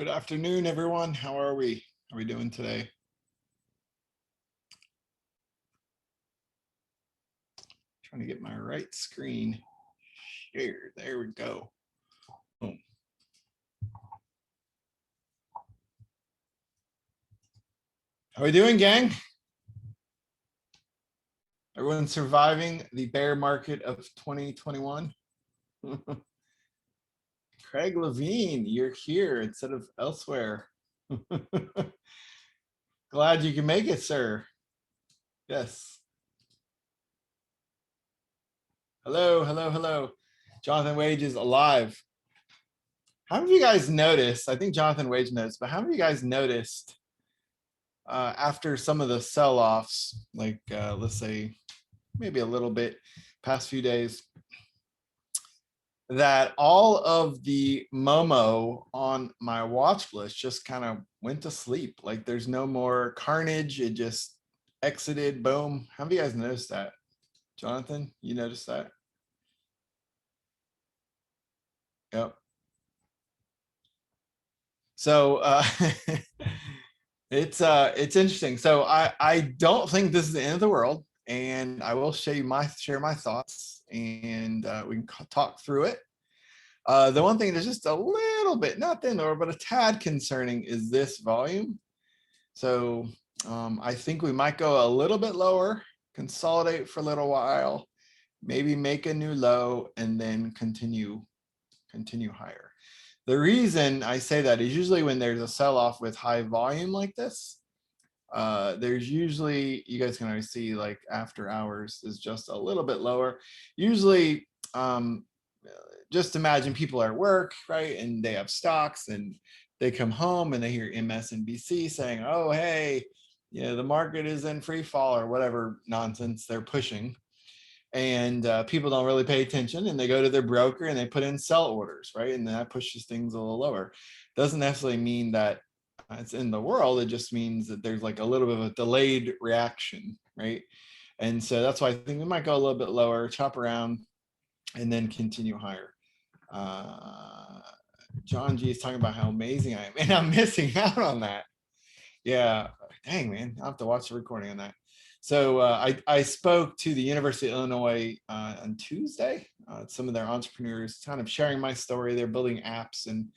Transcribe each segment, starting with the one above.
Good afternoon, everyone. How are we? How are we doing today? Trying to get my right screen shared. There we go. Boom. How are we doing, gang? Everyone surviving the bear market of 2021? Craig Levine, you're here instead of elsewhere. Glad you can make it, sir. Yes. Hello, hello, hello. Jonathan Wage is alive. How many of you guys noticed? I think Jonathan Wage noticed, but how many of you guys noticed after some of the sell-offs, like let's say maybe a little bit past few days, that all of the Momo on my watch list just kind of went to sleep? Like there's no more carnage. It just exited, boom. How many of you guys noticed that? Jonathan, you noticed that? Yep. So it's interesting. So I don't think this is the end of the world, and I will share my thoughts, and we can talk through it. The one thing that's just a little bit, not the end of the world, but a tad concerning is this volume. So I think we might go a little bit lower, consolidate for a little while, maybe make a new low, and then continue higher. The reason I say that is usually when there's a sell-off with high volume like this, there's usually, you guys can always see like after hours is just a little bit lower. Usually, just imagine people are at work, right? And they have stocks and they come home and they hear MSNBC saying, oh, hey, you know, the market is in free fall or whatever nonsense they're pushing. And people don't really pay attention, and they go to their broker and they put in sell orders, right? And that pushes things a little lower. Doesn't necessarily mean that it's in the world. It just means that there's like a little bit of a delayed reaction, right? And so that's why I think we might go a little bit lower, chop around, and then continue higher. John G is talking about how amazing I am, and I'm missing out on that. Yeah, dang, man, I'll have to watch the recording on that. So I spoke to the University of Illinois on Tuesday, some of their entrepreneurs, kind of sharing my story. They're building apps, and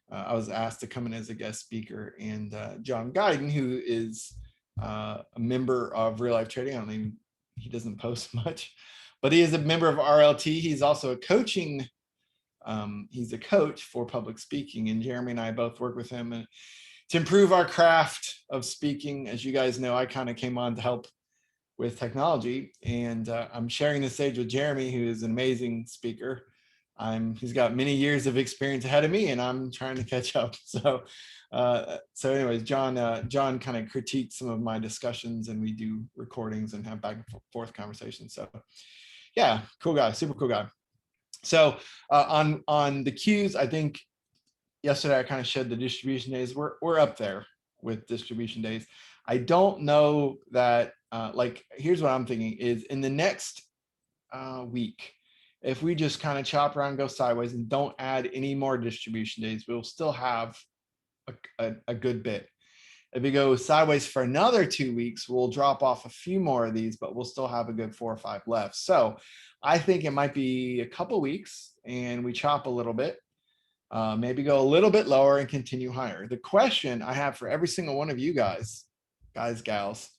I was asked to come in as a guest speaker. And John Guyton, who is a member of Real Life Trading, I don't even, he doesn't post much, but he is a member of RLT. He's also a coaching, he's a coach for public speaking, and Jeremy and I both work with him to improve our craft of speaking. As you guys know, I kind of came on to help with technology, and I'm sharing the stage with Jeremy, who is an amazing speaker. He's got many years of experience ahead of me, and I'm trying to catch up. So anyways, John kind of critiqued some of my discussions, and we do recordings and have back and forth conversations. So yeah, cool guy, super cool guy. So on the Qs, I think yesterday I kind of showed the distribution days. We're up there with distribution days. I don't know that, like, here's what I'm thinking is in the next week, if we just kind of chop around, go sideways, and don't add any more distribution days, we'll still have a good bit. If we go sideways for another 2 weeks, we'll drop off a few more of these, but we'll still have a good 4 or 5 left. So I think it might be a couple weeks and we chop a little bit. Maybe go a little bit lower and continue higher. The question I have for every single one of you guys, gals,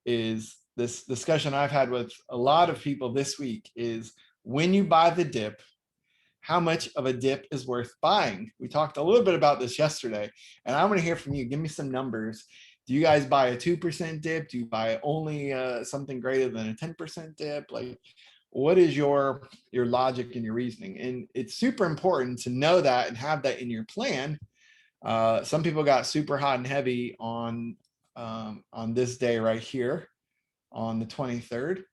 is this discussion I've had with a lot of people this week is, when you buy the dip, how much of a dip is worth buying? We talked a little bit about this yesterday, and I want to hear from you. Give me some numbers. Do you guys buy a 2% dip? Do you buy only something greater than a 10% dip? Like, what is your logic and your reasoning? And it's super important to know that and have that in your plan. Some people got super hot and heavy on this day right here on the 23rd,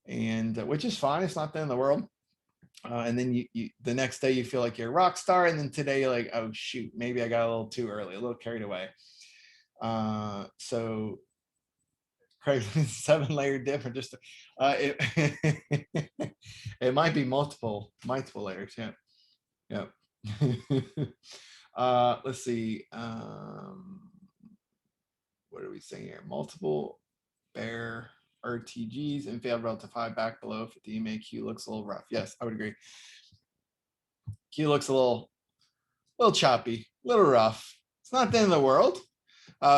and which is fine. It's not the end of the world. And then you the next day you feel like you're a rock star, and then today you're like, oh shoot, maybe I got a little too early, a little carried away. So Craig, 7-layer dip, or just it might be multiple layers. Yeah. Let's see. What are we saying here? Multiple bear RTGs and failed relative high back below 50 EMA. Q looks a little rough. Yes, I would agree. Q looks a little choppy, a little rough. It's not the end of the world.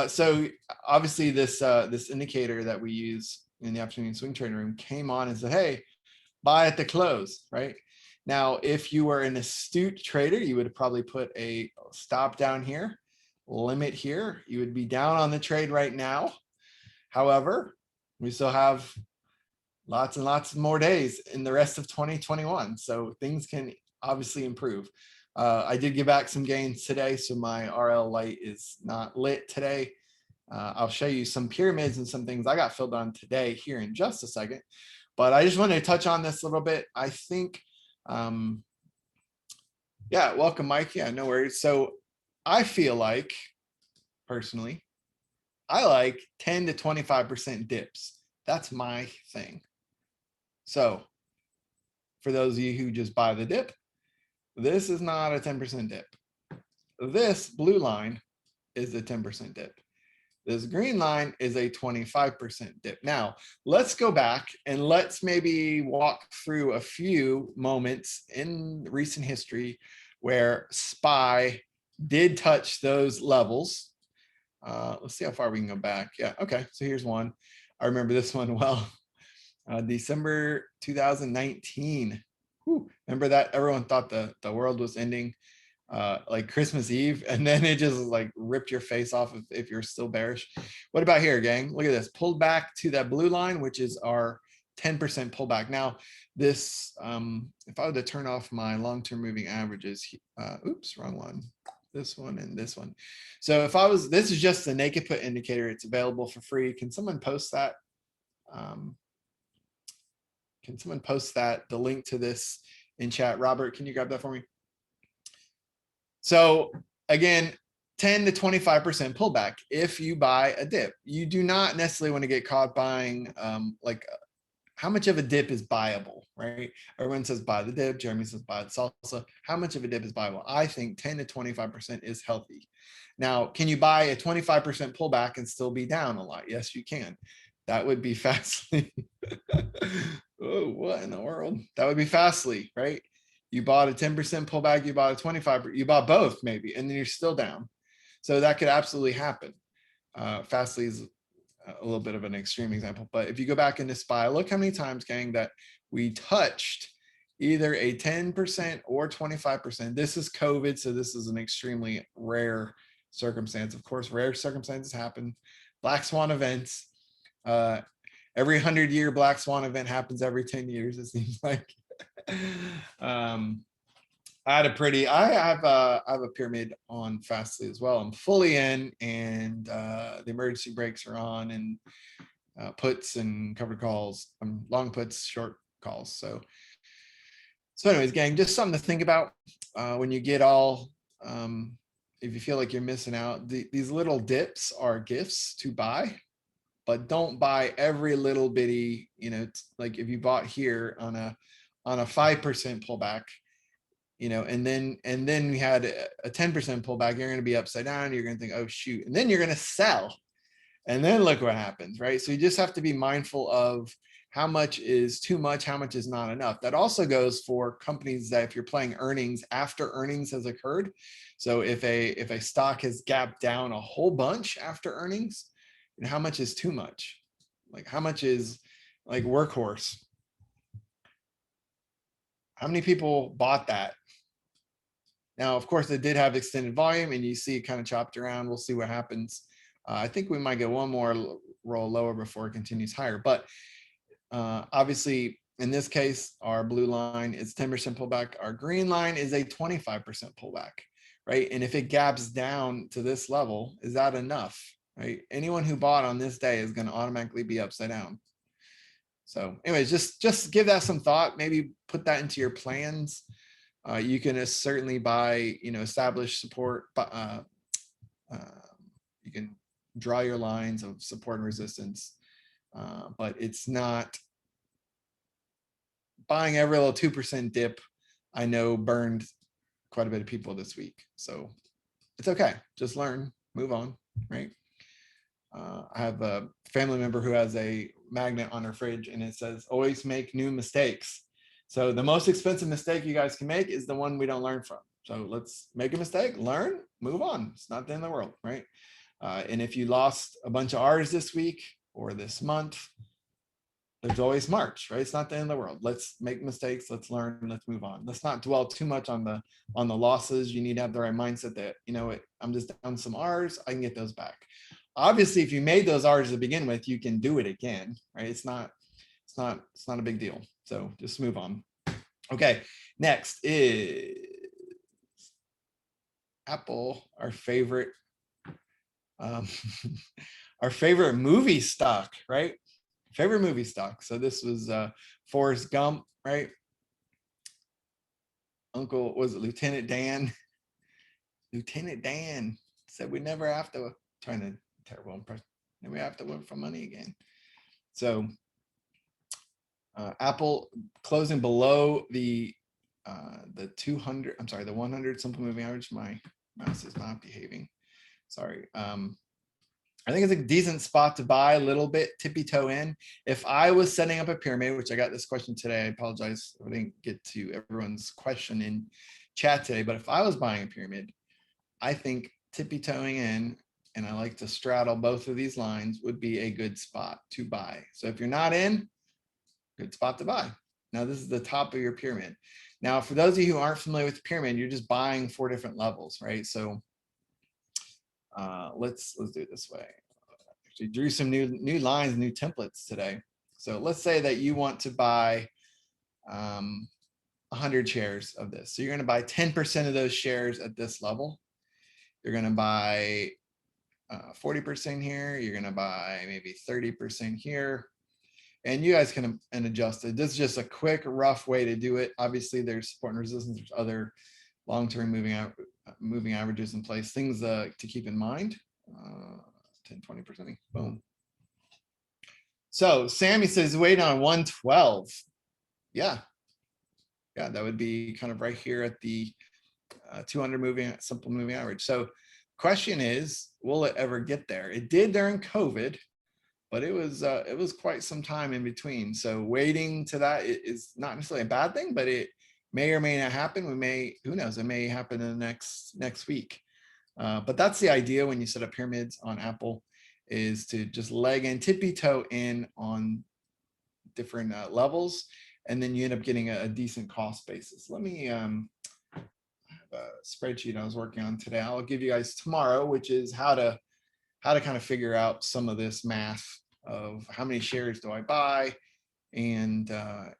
So obviously this this indicator that we use in the afternoon swing trading room came on and said, hey, buy at the close, right? Now, if you were an astute trader, you would probably put a stop down here, limit here. You would be down on the trade right now. However, we still have lots and lots more days in the rest of 2021. So things can obviously improve. I did give back some gains today, so my RL light is not lit today. I'll show you some pyramids and some things I got filled on today here in just a second. But I just wanted to touch on this a little bit. I think, yeah, welcome, Mike. Yeah, no worries. So I feel like, personally, I like 10 to 25% dips. That's my thing. So for those of you who just buy the dip, this is not a 10% dip. This blue line is a 10% dip. This green line is a 25% dip. Now, let's go back and let's maybe walk through a few moments in recent history where SPY did touch those levels. Let's see how far we can go back. Yeah, okay, so here's one. I remember this one well. December 2019. Whew. Remember that? Everyone thought the world was ending like Christmas Eve, and then it just like ripped your face off if you're still bearish. What about here, gang? Look at this. Pulled back to that blue line, which is our 10% pullback. Now, this, if I were to turn off my long-term moving averages, oops, wrong one. This one and this one. So if I was, this is just the naked put indicator. It's available for free. Can someone post that? Can someone post that, the link to this in chat? Robert, can you grab that for me? So again, 10 to 25% pullback if you buy a dip. You do not necessarily want to get caught buying like how much of a dip is buyable, right? Everyone says buy the dip. Jeremy says buy the salsa. How much of a dip is buyable? I think 10 to 25% is healthy. Now, can you buy a 25% pullback and still be down a lot? Yes, you can. That would be Fastly. Oh, what in the world? That would be Fastly, right? You bought a 10% pullback, you bought a 25, you bought both maybe, and then you're still down. So that could absolutely happen. Fastly is a little bit of an extreme example, but if you go back into SPY, look how many times, gang, that we touched either a 10% or 25%. This is COVID, so this is an extremely rare circumstance. Of course, rare circumstances happen. Black swan events. Every 100-year black swan event happens every 10 years, it seems like. I have a pyramid on Fastly as well. I'm fully in, and the emergency brakes are on, and puts and covered calls, long puts, short calls. So anyways, gang, just something to think about when you get all, if you feel like you're missing out. These little dips are gifts to buy, but don't buy every little bitty, you know, like if you bought here on a 5% pullback, you know, and then we had a 10% pullback, you're going to be upside down. You're going to think, oh shoot. And then you're going to sell. And then look what happens, right? So you just have to be mindful of how much is too much, how much is not enough. That also goes for companies that if you're playing earnings after earnings has occurred. So if a stock has gapped down a whole bunch after earnings, and how much is too much? Like how much is like Workhorse? How many people bought that? Now, of course, it did have extended volume, and you see it kind of chopped around. We'll see what happens. I think we might get one more roll lower before it continues higher. But obviously, in this case, our blue line is 10% pullback. Our green line is a 25% pullback, right? And if it gaps down to this level, is that enough, right? Anyone who bought on this day is going to automatically be upside down. So anyways, just give that some thought. Maybe put that into your plans. You can certainly buy, you know, established support. You can draw your lines of support and resistance, but it's not buying every little 2% dip. I know burned quite a bit of people this week. So It's okay. Just learn, move on, right? I have a family member who has a magnet on her fridge and it says, always make new mistakes. So the most expensive mistake you guys can make is the one we don't learn from. So let's make a mistake, learn, move on. It's not the end of the world, right? And if you lost a bunch of R's this week or this month, there's always March, right? It's not the end of the world. Let's make mistakes. Let's learn. Let's move on. Let's not dwell too much on the losses. You need to have the right mindset that, you know what, I'm just down some R's. I can get those back. Obviously, if you made those R's to begin with, you can do it again, right? It's not a big deal. So just move on. Okay, next is Apple, our favorite, our favorite movie stock, right? Favorite movie stock. So this was Forrest Gump, right? Uncle, was it Lieutenant Dan? Lieutenant Dan said we never have to, trying to, terrible impression, never have to work for money again. So Apple closing below the 200, I'm sorry, the 100 simple moving average. My mouse is not behaving. Sorry. I think it's a decent spot to buy, a little bit tippy toe in. If I was setting up a pyramid, which I got this question today, I apologize, I didn't get to everyone's question in chat today, but if I was buying a pyramid, I think tippy toeing in, and I like to straddle both of these lines, would be a good spot to buy. So if you're not in, good spot to buy. Now this is the top of your pyramid. Now, for those of you who aren't familiar with the pyramid, you're just buying 4 different levels, right? So let's do it this way. Actually drew some new lines, new templates today. So let's say that you want to buy 100 shares of this. So you're going to buy 10% of those shares at this level. You're going to buy 40% here. You're going to buy maybe 30% here. And you guys can adjust it. This is just a quick, rough way to do it. Obviously, there's support and resistance. There's other long-term moving averages in place. Things to keep in mind. 10, 20%. Boom. So Sammy says, wait on 112. Yeah. Yeah, that would be kind of right here at the 200 simple moving average. So question is, will it ever get there? It did during COVID, but it was quite some time in between. So waiting to that is not necessarily a bad thing, but it may or may not happen. Who knows, it may happen in the next week. But that's the idea when you set up pyramids on Apple, is to just leg and tippy toe in on different levels, and then you end up getting a decent cost basis. Let me, I have a spreadsheet I was working on today. I'll give you guys tomorrow, which is how to kind of figure out some of this math of how many shares do I buy, and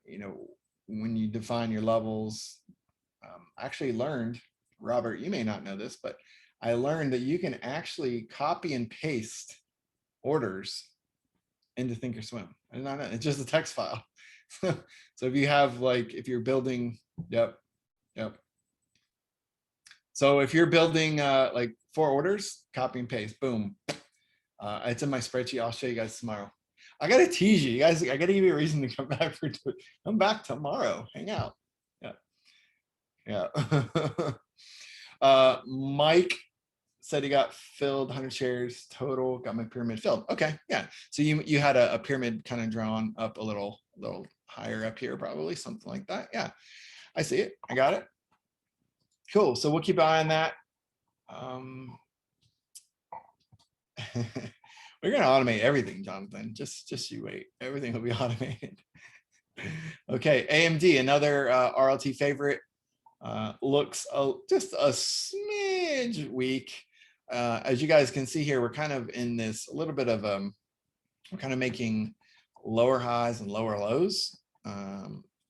you know, when you define your levels. I actually learned, Robert, you may not know this, but I learned that you can actually copy and paste orders into Thinkorswim. I did not know. It's just a text file. So if you have, like, if you're building, yep. So if you're building like 4 orders, copy and paste, boom. It's in my spreadsheet. I'll show you guys tomorrow. I gotta tease you guys. I gotta give you a reason to come back come back tomorrow. Hang out. Yeah. Mike said he got filled 100 shares total, got my pyramid filled. Okay, yeah. So you had a pyramid kind of drawn up a little higher up here, probably something like that. Yeah, I see it. I got it. Cool. So we'll keep an eye on that. We're gonna automate everything, Jonathan. Just you wait. Everything will be automated. Okay, AMD, another RLT favorite. Looks just a smidge weak. As you guys can see here, we're kind of in this a little bit of we're kind of making lower highs and lower lows.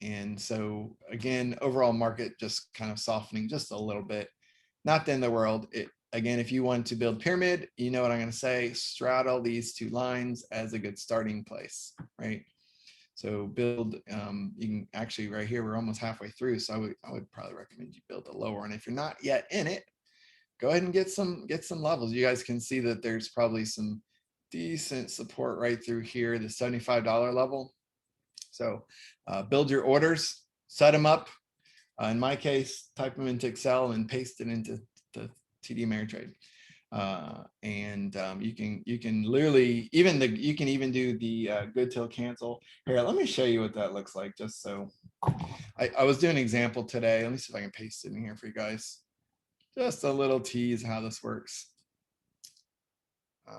And so again, overall market just kind of softening just a little bit. Not the end of the world. Again, if you want to build pyramid, you know what I'm going to say, straddle these 2 lines as a good starting place, right? So build, you can actually, right here, we're almost halfway through. So I would probably recommend you build a lower. And if you're not yet in it, go ahead and get some levels. You guys can see that there's probably some decent support right through here, the $75 level. So build your orders, set them up. In my case, type them into Excel and paste it into the TD Ameritrade. You can literally you can even do the good till cancel. Here, let me show you what that looks like, just so I was doing an example today. Let me see if I can paste it in here for you guys. Just a little tease how this works. You're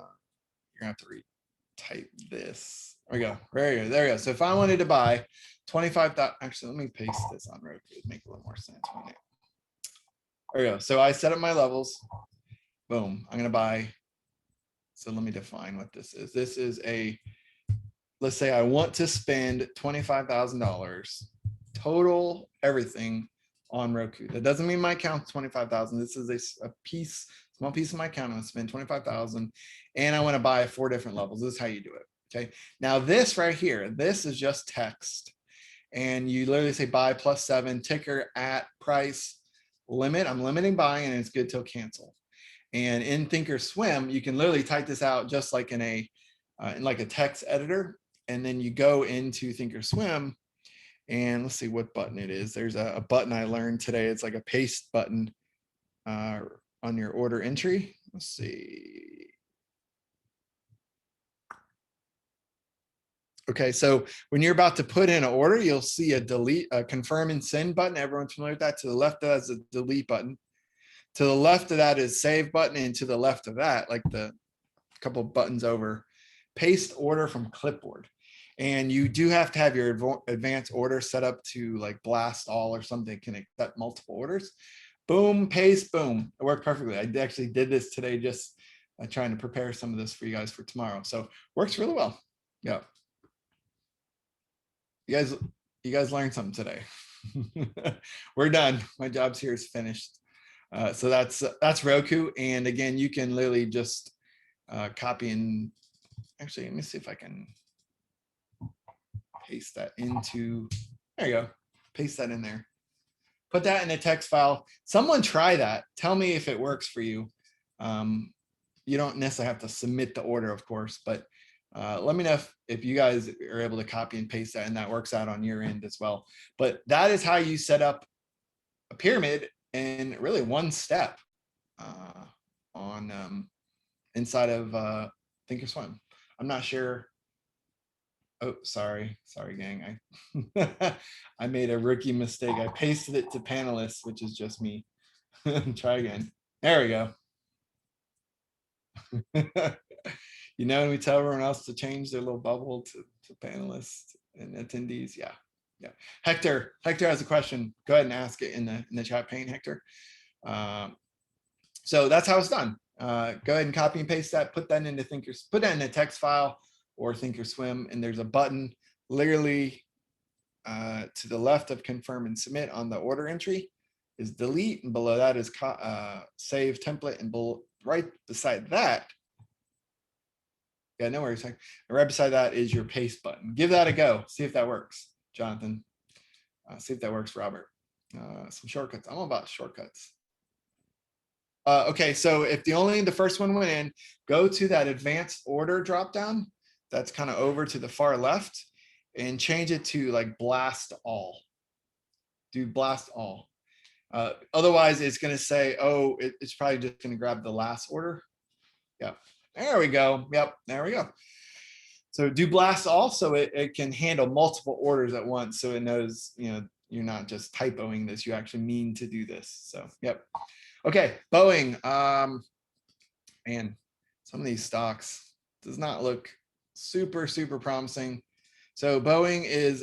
gonna have to retype this. There we go. There we go. So if I wanted to buy 25,000, actually, let me paste this on Roku to make a little more sense. There we go. So I set up my levels. Boom. I'm gonna buy. So let me define what this is. This is let's say I want to spend $25,000 total everything on Roku. That doesn't mean my account's 25,000. This is a small piece of my account. I'm gonna spend 25,000 and I want to buy 4 different levels. This is how you do it. Okay. Now this right here, this is just text. And you literally say buy +7, ticker at price limit. I'm limiting buying and it's good till cancel. And in Thinkorswim, you can literally type this out just like in a text editor. And then you go into Thinkorswim and let's see what button it is. There's a button I learned today. It's like a paste button on your order entry. Let's see. Okay, so when you're about to put in an order, you'll see a confirm and send button. Everyone's familiar with that. To the left of that is a delete button. To the left of that is save button, and to the left of that, like the couple buttons over, paste order from clipboard. And you do have to have your advanced order set up to like blast all or something, can accept multiple orders. Boom, paste, boom. It worked perfectly. I actually did this today, just trying to prepare some of this for you guys for tomorrow. So works really well. Yeah. You guys learned something today. We're done. My job's here is finished. So that's Roku. And again, you can literally just copy and actually, let me see if I can paste that into, there you go. Paste that in there. Put that in a text file. Someone try that. Tell me if it works for you. You don't necessarily have to submit the order, of course, but let me know if you guys are able to copy and paste that and that works out on your end as well. But that is how you set up a pyramid in really one step on inside of Thinkorswim. I'm not sure. Oh, sorry, gang. I made a rookie mistake. I pasted it to panelists, which is just me. Try again. There we go. You know, when we tell everyone else to change their little bubble to panelists and attendees. Yeah. Hector has a question. Go ahead and ask it in the chat pane, Hector. So that's how it's done. Go ahead and copy and paste that. Put that into put that in a text file or Thinkorswim, and there's a button literally to the left of confirm and submit on the order entry is delete, and below that is save template, and right beside that. Yeah, no worries. Right beside that is your paste button. Give that a go. See if that works, Jonathan. See if that works, Robert. Some shortcuts. I'm all about shortcuts. Okay, so if the first one went in, go to that advanced order dropdown. That's kind of over to the far left, and change it to like blast all. Do blast all. Otherwise, it's going to say, oh, it's probably just going to grab the last order. Yeah. There we go. Yep, there we go. So do blast all, so it can handle multiple orders at once, so it knows, you know, you're not just typoing this, you actually mean to do this. So yep. Okay, Boeing. Man, some of these stocks does not look super promising. So Boeing is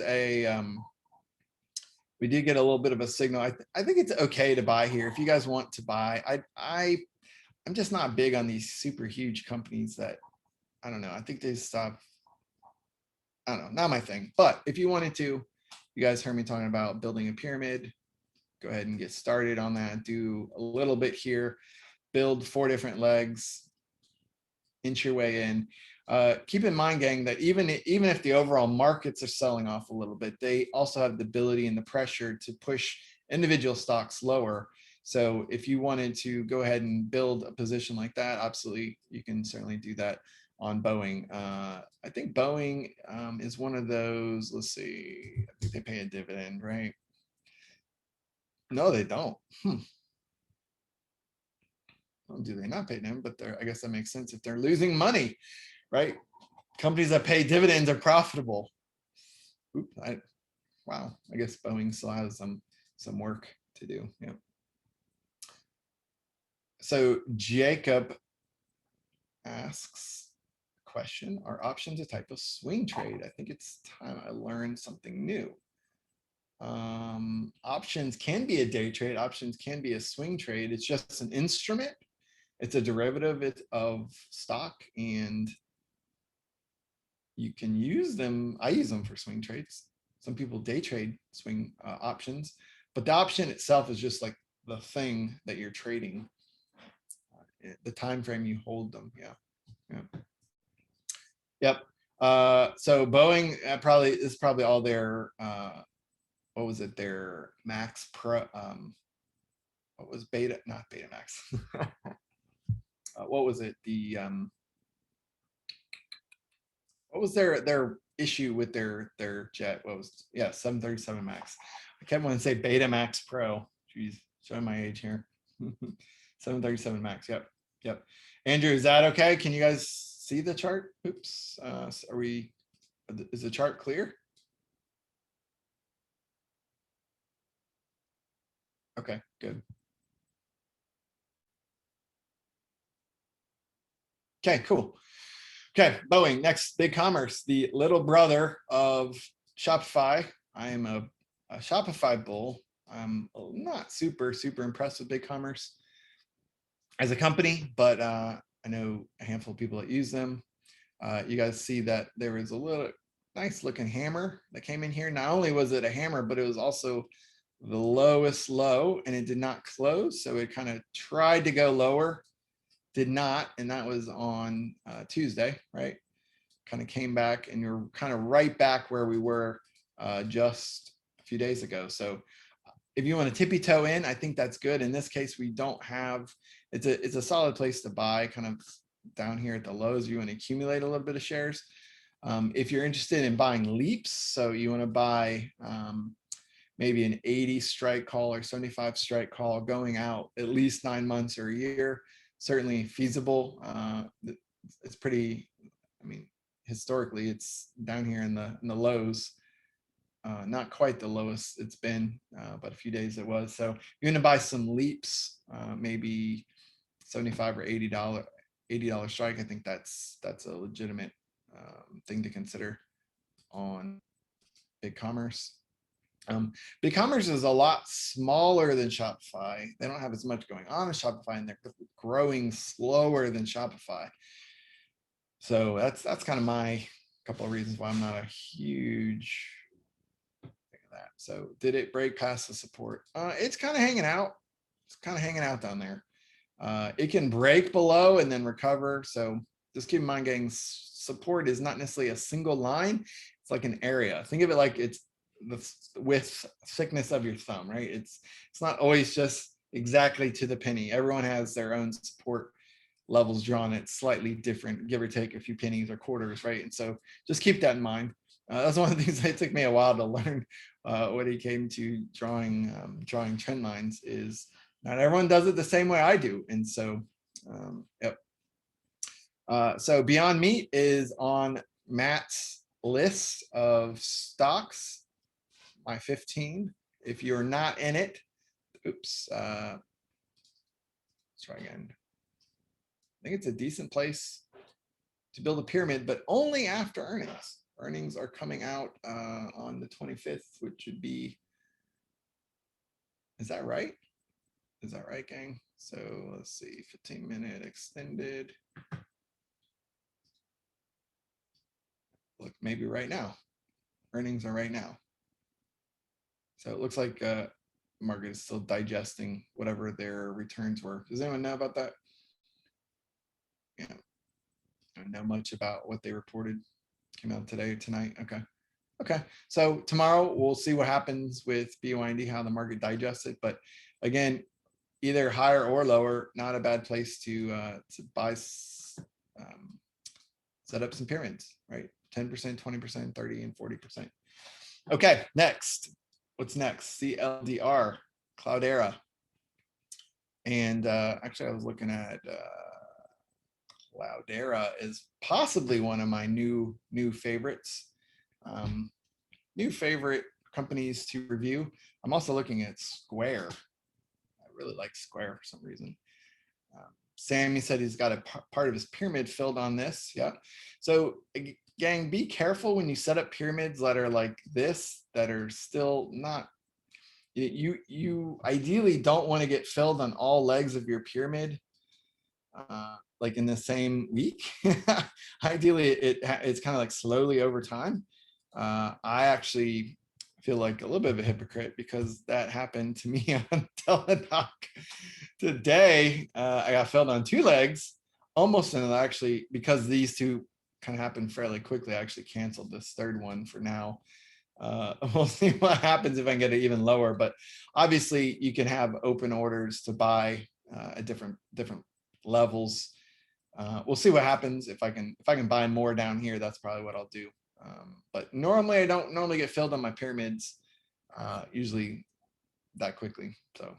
we did get a little bit of a signal. I think it's okay to buy here if you guys want to buy. I'm just not big on these super huge companies that, I don't know. I think they stop. I don't know, not my thing. But if you wanted to, you guys heard me talking about building a pyramid. Go ahead and get started on that. Do a little bit here. Build 4 different legs. Inch your way in. Keep in mind, gang, that even if the overall markets are selling off a little bit, they also have the ability and the pressure to push individual stocks lower. So if you wanted to go ahead and build a position like that, absolutely, you can certainly do that on Boeing. I think Boeing is one of those, let's see, I think they pay a dividend, right? No, they don't. Well, do they not pay dividends? But I guess that makes sense if they're losing money, right? Companies that pay dividends are profitable. Oops, wow, I guess Boeing still has some work to do. Yeah. So Jacob asks a question, are options a type of swing trade? I think it's time I learned something new. Options can be a day trade. Options can be a swing trade. It's just an instrument. It's a derivative of stock, and you can use them. I use them for swing trades. Some people day trade swing options, but the option itself is just like the thing that you're trading, the time frame you hold them. Yeah. Yep. So Boeing is probably all their what was it, their Max Pro, what was Beta, not Beta Max. What was it, the what was their issue with their jet? What was, yeah, 737 Max. I kept wanting to say Beta Max Pro. Jeez, showing my age here. 737 Max. Yep. Andrew, is that okay? Can you guys see the chart? Oops. Is the chart clear? Okay, good. Okay, cool. Okay, Boeing, next, BigCommerce, the little brother of Shopify. I am a Shopify bull. I'm not super impressed with BigCommerce as a company, but I know a handful of people that use them. You guys see that there was a little nice looking hammer that came in here. Not only was it a hammer, but it was also the lowest low, and it did not close. So it kind of tried to go lower, did not, and that was on Tuesday, right? Kind of came back, and you're kind of right back where we were just a few days ago. So if you want to tippy toe in, I think that's good. In this case, we don't have, it's a solid place to buy, kind of down here at the lows. You want to accumulate a little bit of shares. If you're interested in buying leaps, so you want to buy maybe an 80 strike call or 75 strike call going out at least 9 months or a year, certainly feasible. It's pretty, I mean, historically it's down here in the lows, not quite the lowest it's been, but a few days it was. So you're gonna buy some leaps, maybe $75 or $80 strike. I think that's a legitimate thing to consider on BigCommerce. BigCommerce is a lot smaller than Shopify. They don't have as much going on as Shopify, and they're growing slower than Shopify. So that's kind of my couple of reasons why I'm not a huge fan of that. So did it break past the support? It's kind of hanging out. It's kind of hanging out down there. It can break below and then recover. So just keep in mind, gang, support is not necessarily a single line. It's like an area. Think of it like it's the width thickness of your thumb, right? It's not always just exactly to the penny. Everyone has their own support levels drawn. It's slightly different, give or take a few pennies or quarters, right? And so just keep that in mind. That's one of the things that took me a while to learn when it came to drawing trend lines, is not everyone does it the same way I do. And so, yep. So Beyond Meat is on Matt's list of stocks, my 15. If you're not in it, oops, let's try again. I think it's a decent place to build a pyramid, but only after earnings. Earnings are coming out on the 25th, which would be, is that right? Is that right, gang? So let's see, 15-minute extended. Look, maybe right now. Earnings are right now. So it looks like market is still digesting whatever their returns were. Does anyone know about that? Yeah, I don't know much about what they reported. Came out today or tonight. Okay. So tomorrow we'll see what happens with BYND, how the market digests it. But again, either higher or lower, not a bad place to buy, set up some pyramids, right? 10%, 20%, 30, and 40%. Okay, next. What's next? CLDR, Cloudera. And actually, I was looking at Cloudera is possibly one of my new favorites, new favorite companies to review. I'm also looking at Square. I really like Square for some reason. Sammy said he's got a part of his pyramid filled on this. Yeah. So gang, be careful when you set up pyramids that are like this, that are still not, you ideally don't want to get filled on all legs of your pyramid like in the same week. Ideally, it's kind of like slowly over time. I actually feel like a little bit of a hypocrite because that happened to me on TeleDoc today. I got filled on 2 legs almost, and actually because these 2 kind of happened fairly quickly, I actually canceled this 3rd one for now. We'll see what happens if I can get it even lower, but obviously you can have open orders to buy at different levels. We'll see what happens. If I can buy more down here, that's probably what I'll do. But normally I don't normally get filled on my pyramids usually that quickly. So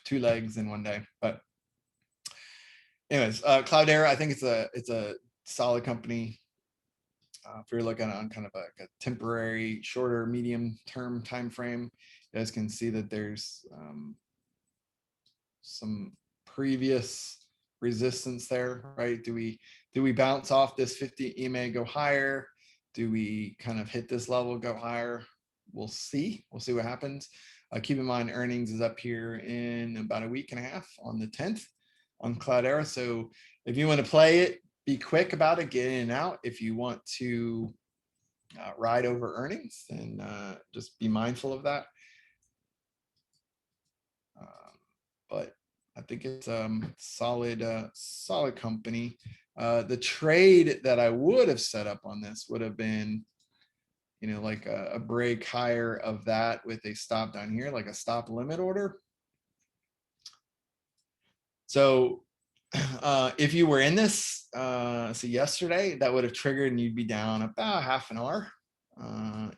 2 legs in one day. But anyways, Cloudera, I think it's a solid company. If you're looking on kind of like a temporary, shorter, medium term time frame, you guys can see that there's some previous resistance there, right? Do we bounce off this 50 EMA, go higher? Do we kind of hit this level, go higher? We'll see what happens. Keep in mind, earnings is up here in about a week and a half on the 10th on Cloudera. So if you want to play it, be quick about it, get in and out. If you want to ride over earnings, then just be mindful of that. But I think it's solid company. The trade that I would have set up on this would have been, you know, like a break higher of that with a stop down here, like a stop limit order. So if you were in this, so yesterday, that would have triggered and you'd be down about half an hour.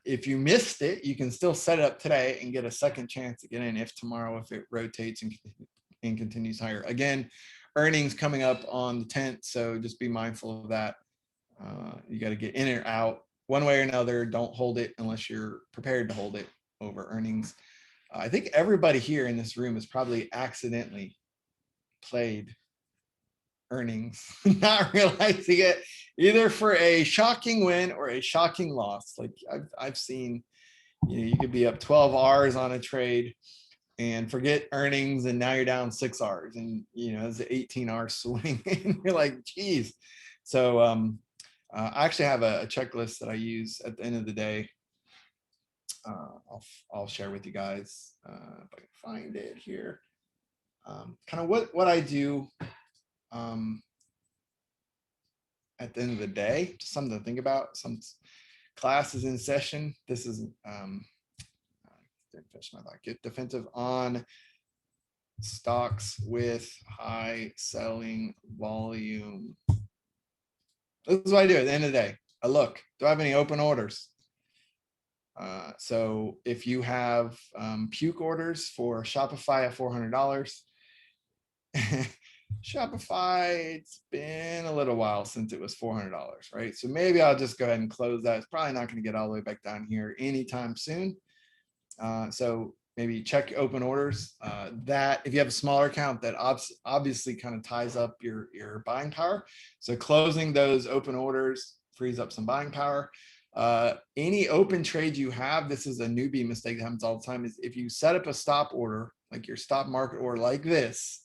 If you missed it, you can still set it up today and get a second chance to get in if tomorrow, if it rotates and continues higher. Again, earnings coming up on the 10th, so just be mindful of that. You got to get in or out one way or another. Don't hold it unless you're prepared to hold it over earnings. I think everybody here in this room has probably accidentally played earnings, not realizing it, either for a shocking win or a shocking loss. Like I've seen, you know, you could be up 12 R's on a trade and forget earnings, and now you're down 6 R's, and you know it's an 18 R swing, and you're like, geez. So I actually have a checklist that I use at the end of the day. I'll share with you guys if I can find it here. Kind of what I do at the end of the day, just something to think about. Some classes in session. This is get defensive on stocks with high selling volume. This is what I do at the end of the day. I look, do I have any open orders? So if you have puke orders for Shopify at $400, Shopify, it's been a little while since it was $400, right? So maybe I'll just go ahead and close that. It's probably not going to get all the way back down here anytime soon. So maybe check open orders. That if you have a smaller account, that obviously kind of ties up your buying power. So closing those open orders frees up some buying power. Any open trades you have, this is a newbie mistake that happens all the time, is if you set up a stop order, like your stop market order like this,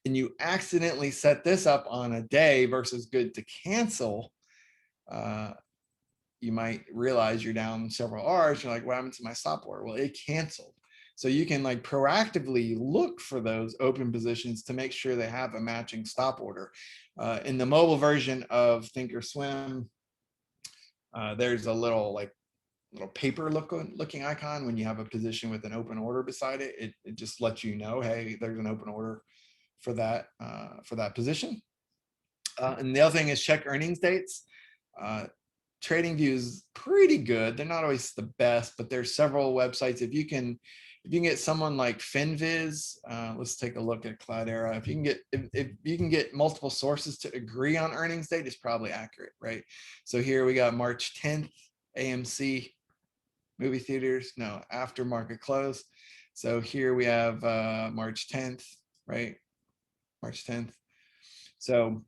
and you accidentally set this up on a day versus good to cancel, you might realize you're down several R's. You're like, what happened to my stop order? Well, it canceled. So you can like proactively look for those open positions to make sure they have a matching stop order. In the mobile version of Thinkorswim, there's a little paper looking icon. When you have a position with an open order beside it, it just lets you know, hey, there's an open order for that position. And the other thing is check earnings dates. TradingView is pretty good. They're not always the best, but there's several websites. If you can if you can get someone like FinViz, let's take a look at Cloudera. If you can get, if you can get multiple sources to agree on earnings date, it's probably accurate, right? So here we got March 10th, AMC, movie theaters, no, after market close. So here we have March 10th, right? March 10th. So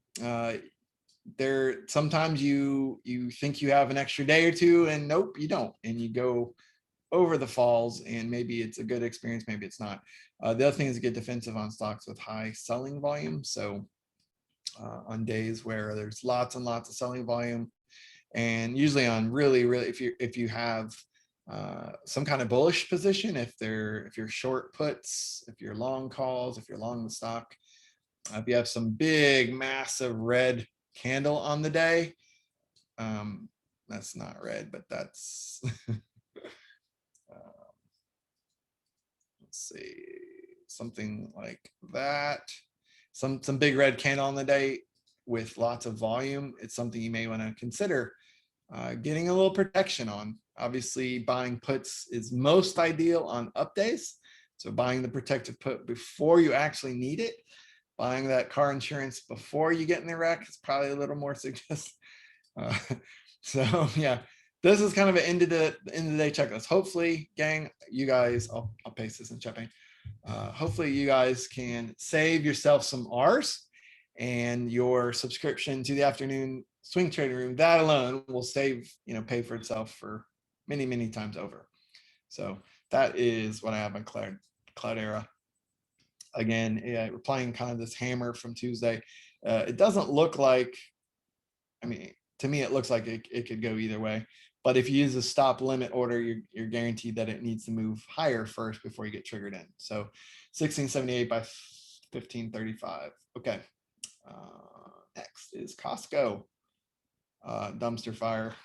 there, sometimes you think you have an extra day or two, and nope, you don't, and you go over the falls, and maybe it's a good experience, maybe it's not. The other thing is to get defensive on stocks with high selling volume. So on days where there's lots and lots of selling volume, and usually on really, if you have some kind of bullish position, if you're short puts, if you're long calls, if you're long the stock, if you have some big massive red candle on the day, that's not red, but that's let's see, something like that, some big red candle on the day with lots of volume. It's something you may want to consider getting a little protection on. Obviously, buying puts is most ideal on up days. So buying the protective put before you actually need it, buying that car insurance before you get in the wreck is probably a little more suggested. So yeah, this is kind of an end of the day checklist. Hopefully, gang, you guys, I'll paste this in chat. Hopefully you guys can save yourself some R's, and your subscription to the afternoon swing trading room, that alone will save, pay for itself for many, many times over. So that is what I have on Cloudera. Again, yeah, we're playing kind of this hammer from Tuesday. It doesn't look like, I mean, to me, it looks like it could go either way. But if you use a stop limit order, you're guaranteed that it needs to move higher first before you get triggered in. So 1678 by 1535. Okay. Next is Costco. Dumpster fire.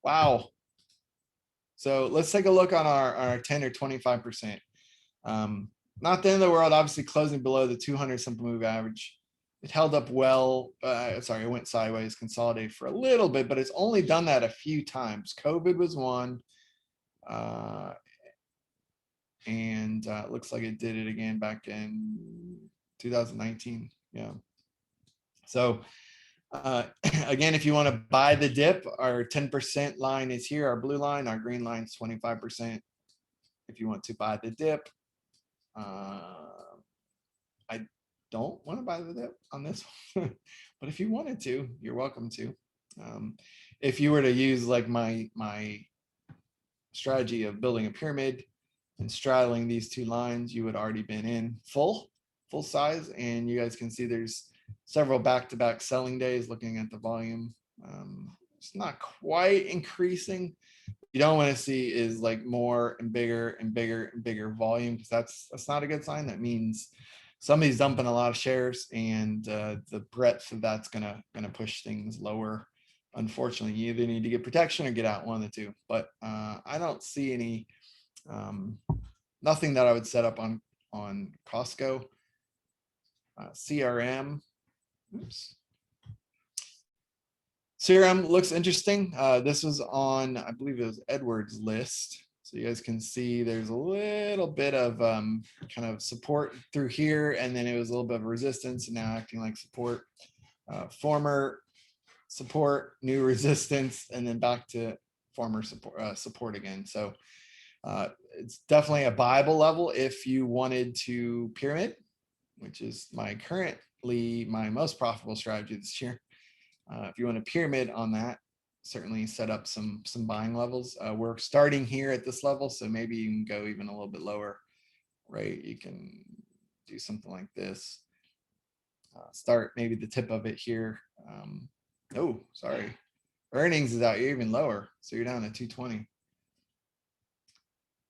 Wow. So let's take a look on our 10 or 25%. Not the end of the world, obviously closing below the 200 simple move average. It held up well. Sorry, it went sideways, consolidated for a little bit, but it's only done that a few times. COVID was one. And it looks like it did it again back in 2019. Yeah. So again, if you want to buy the dip, our 10% line is here. Our blue line, our green line is 25%. If you want to buy the dip, I don't want to buy the dip on this one, but if you wanted to, you're welcome to. If you were to use like my strategy of building a pyramid and straddling these two lines, you would already been in full size, and you guys can see there's several back-to-back selling days. Looking at the volume, it's not quite increasing. You don't want to see is like more and bigger and bigger and bigger volume, because that's not a good sign. That means somebody's dumping a lot of shares, and the breadth of that's gonna push things lower. Unfortunately, you either need to get protection or get out, one of the two. But I don't see any nothing that I would set up on Costco. CRM. Oops. CRM looks interesting. This was on, I believe it was Edward's list. So you guys can see there's a little bit of kind of support through here, and then it was a little bit of resistance, and now acting like support. Former support, new resistance, and then back to former support again. So it's definitely a buyable level if you wanted to pyramid, which is currently my most profitable strategy this year. If you want to pyramid on that, certainly set up some buying levels. We're starting here at this level, so maybe you can go even a little bit lower, right? You can do something like this. Start maybe the tip of it here. Oh, sorry. Earnings is out, you're even lower, so you're down to 220.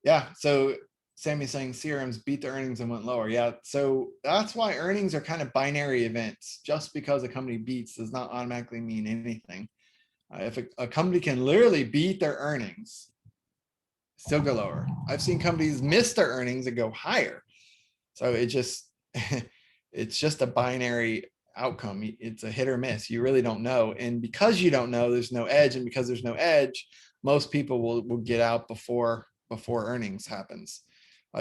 Yeah, so Sammy's saying CRMs beat the earnings and went lower. Yeah, so that's why earnings are kind of binary events. Just because a company beats does not automatically mean anything. If a company can literally beat their earnings, still go lower. I've seen companies miss their earnings and go higher. So it's just a binary outcome. It's a hit or miss. You really don't know. And because you don't know, there's no edge. And because there's no edge, most people will get out before earnings happens,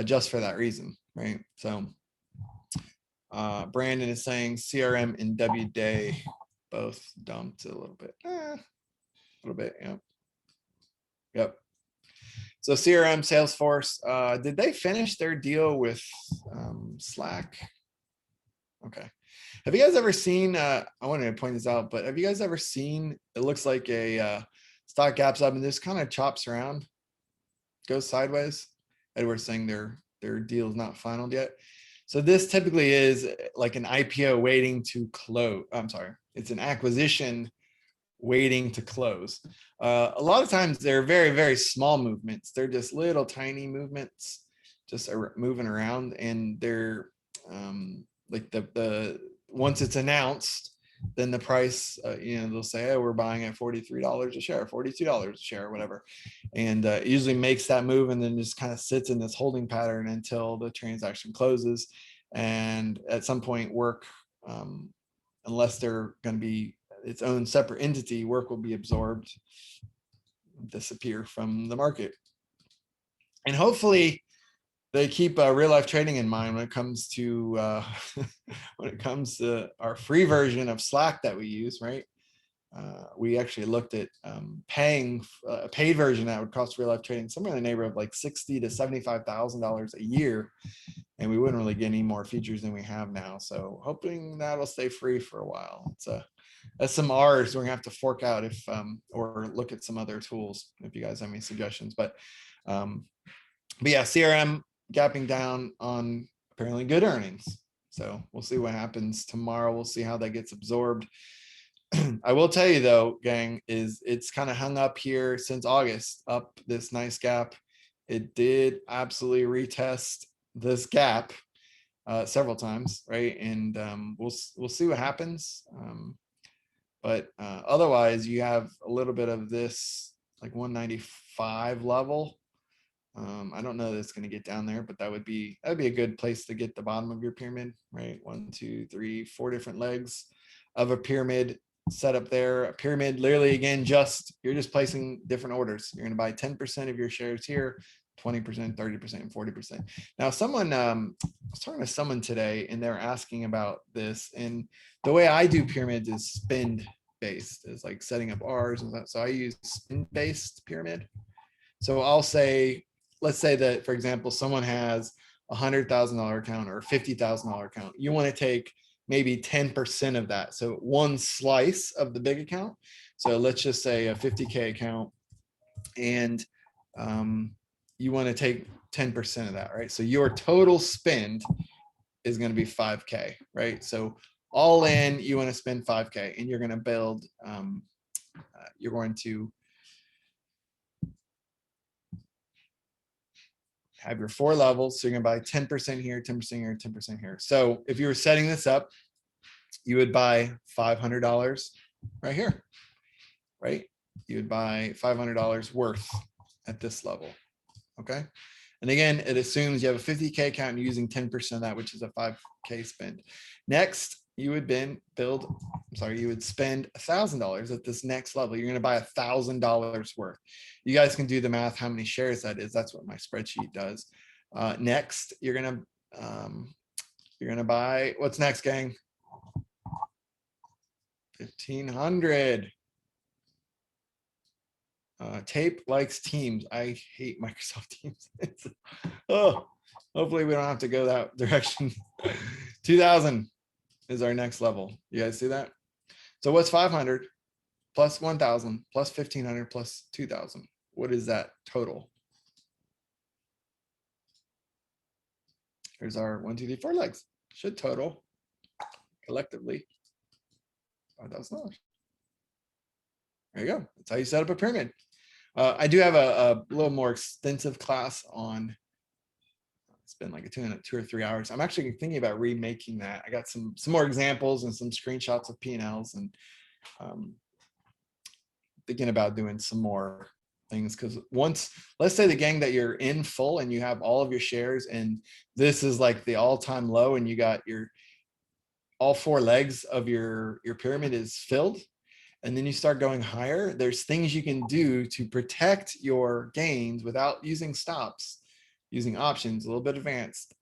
just for that reason, right? So Brandon is saying CRM and W Day both dumped a little bit. A little bit, yeah. Yep. So CRM, Salesforce, did they finish their deal with Slack? Okay. Have you guys ever seen, I wanted to point this out, but have you guys ever seen, it looks like a stock gaps up and this kind of chops around, goes sideways? Edward's saying their deal is not final yet. So this typically is like an IPO waiting to close. I'm sorry, it's an acquisition waiting to close. A lot of times they're very, very small movements. They're just little tiny movements, just moving around, and they're like the once it's announced, then the price, they'll say, oh, we're buying at $43 a share, $42 a share, whatever. And it usually makes that move and then just kind of sits in this holding pattern until the transaction closes. And at some point work, unless they're going to be its own separate entity, work will be absorbed, disappear from the market. And hopefully they keep real life trading in mind when it comes to our free version of Slack that we use, right? We actually looked at paying a paid version that would cost real life trading somewhere in the neighborhood of like $60,000 to $75,000 a year, and we wouldn't really get any more features than we have now. So hoping that'll stay free for a while. That's some R's we're gonna have to fork out if or look at some other tools if you guys have any suggestions. But yeah, CRM gapping down on apparently good earnings. So we'll see what happens tomorrow. We'll see how that gets absorbed. I will tell you though, gang, is it's kind of hung up here since August, up this nice gap. It did absolutely retest this gap several times, right? And we'll see what happens. But otherwise, you have a little bit of this like 195 level. I don't know that it's going to get down there, but that'd be a good place to get the bottom of your pyramid, right? 1, 2, 3, 4 different legs of a pyramid set up there. A pyramid, literally, again, you're just placing different orders. You're going to buy 10% of your shares here, 20%, 30%, and 40%. Now, someone, I was talking to someone today, and they're asking about this. And the way I do pyramids is spend based, is like setting up R's and that. So I use spend based pyramid. So I'll say, let's say that, for example, someone has a $100,000 account or a $50,000 account. You want to take maybe 10% of that. So one slice of the big account. So let's just say a 50K account, and you want to take 10% of that, right? So your total spend is going to be 5K, right? So all in, you want to spend 5K, and you're going to build, you're going to have your 4 levels. So you're going to buy 10% here, 10% here, 10% here. So if you were setting this up, you would buy $500 right here, right? You would buy $500 worth at this level. Okay. And again, it assumes you have a 50K account and using 10% of that, which is a 5K spend. Next, you would spend $1,000 at this next level. You're going to buy $1,000 worth. You guys can do the math, how many shares that is. That's what my spreadsheet does. Next, you're going to buy, what's next, gang? 1,500. Tape likes Teams. I hate Microsoft Teams. Hopefully we don't have to go that direction. 2,000 is our next level. You guys see that? So what's 500 plus 1,000 plus 1,500 plus 2,000? What is that total? Here's our 1, 2, 3, 4 legs. Should total collectively $5,000. There you go. That's how you set up a pyramid. I do have a little more extensive class on, it's been like 2 or 3 hours. I'm actually thinking about remaking that. I got some more examples and some screenshots of P&Ls, and thinking about doing some more things, because once, let's say the gang that you're in full and you have all of your shares, and this is like the all-time low, and you got all 4 legs of your pyramid is filled, and then you start going higher, there's things you can do to protect your gains without using stops, using options, a little bit advanced,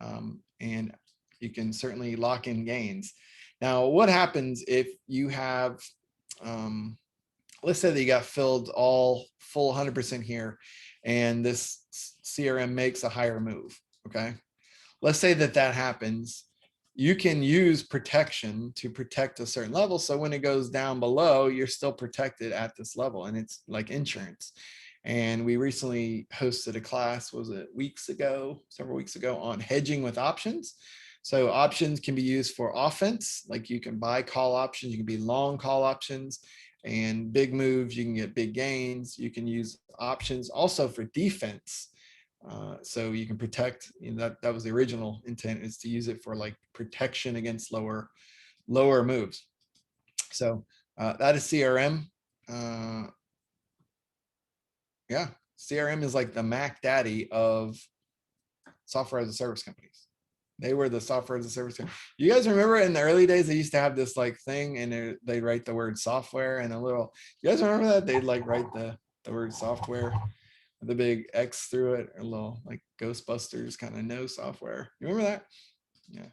and you can certainly lock in gains. Now, what happens if you have, let's say that you got filled all full 100% here, and this CRM makes a higher move, okay? Let's say that that happens. You can use protection to protect a certain level. So when it goes down below, you're still protected at this level, and it's like insurance. And we recently hosted a class, was it several weeks ago, on hedging with options. So options can be used for offense, like you can buy call options, you can be long call options, and big moves, you can get big gains. You can use options also for defense. So you can protect, you know, that was the original intent, is to use it for like protection against lower moves. So that is CRM. Yeah, CRM is like the Mac daddy of software as a service companies. They were the software as a service. You guys remember in the early days, they used to have this like thing, and they write the word software and a little, you guys remember that? They'd like write the word software, the big X through it, a little like Ghostbusters kind of no software. You remember that? Yeah,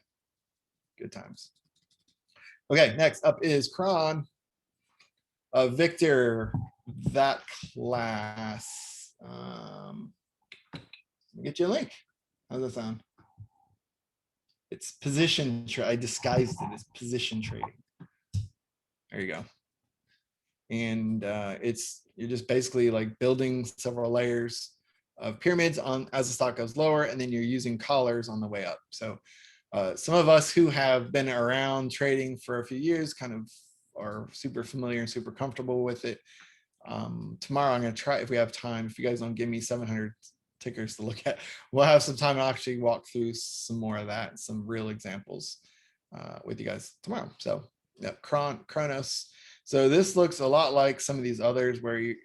good times. Okay, next up is CRON. Victor, that class. Let me get you a link. How's that sound? It's position, I disguised it as position trading. There you go. And you're just basically like building several layers of pyramids on as the stock goes lower, and then you're using collars on the way up. So some of us who have been around trading for a few years kind of are super familiar and super comfortable with it. Tomorrow I'm going to try, if we have time, if you guys don't give me 700 tickers to look at, we'll have some time to actually walk through some more of that, some real examples with you guys tomorrow. So yeah, Chronos. So this looks a lot like some of these others where you,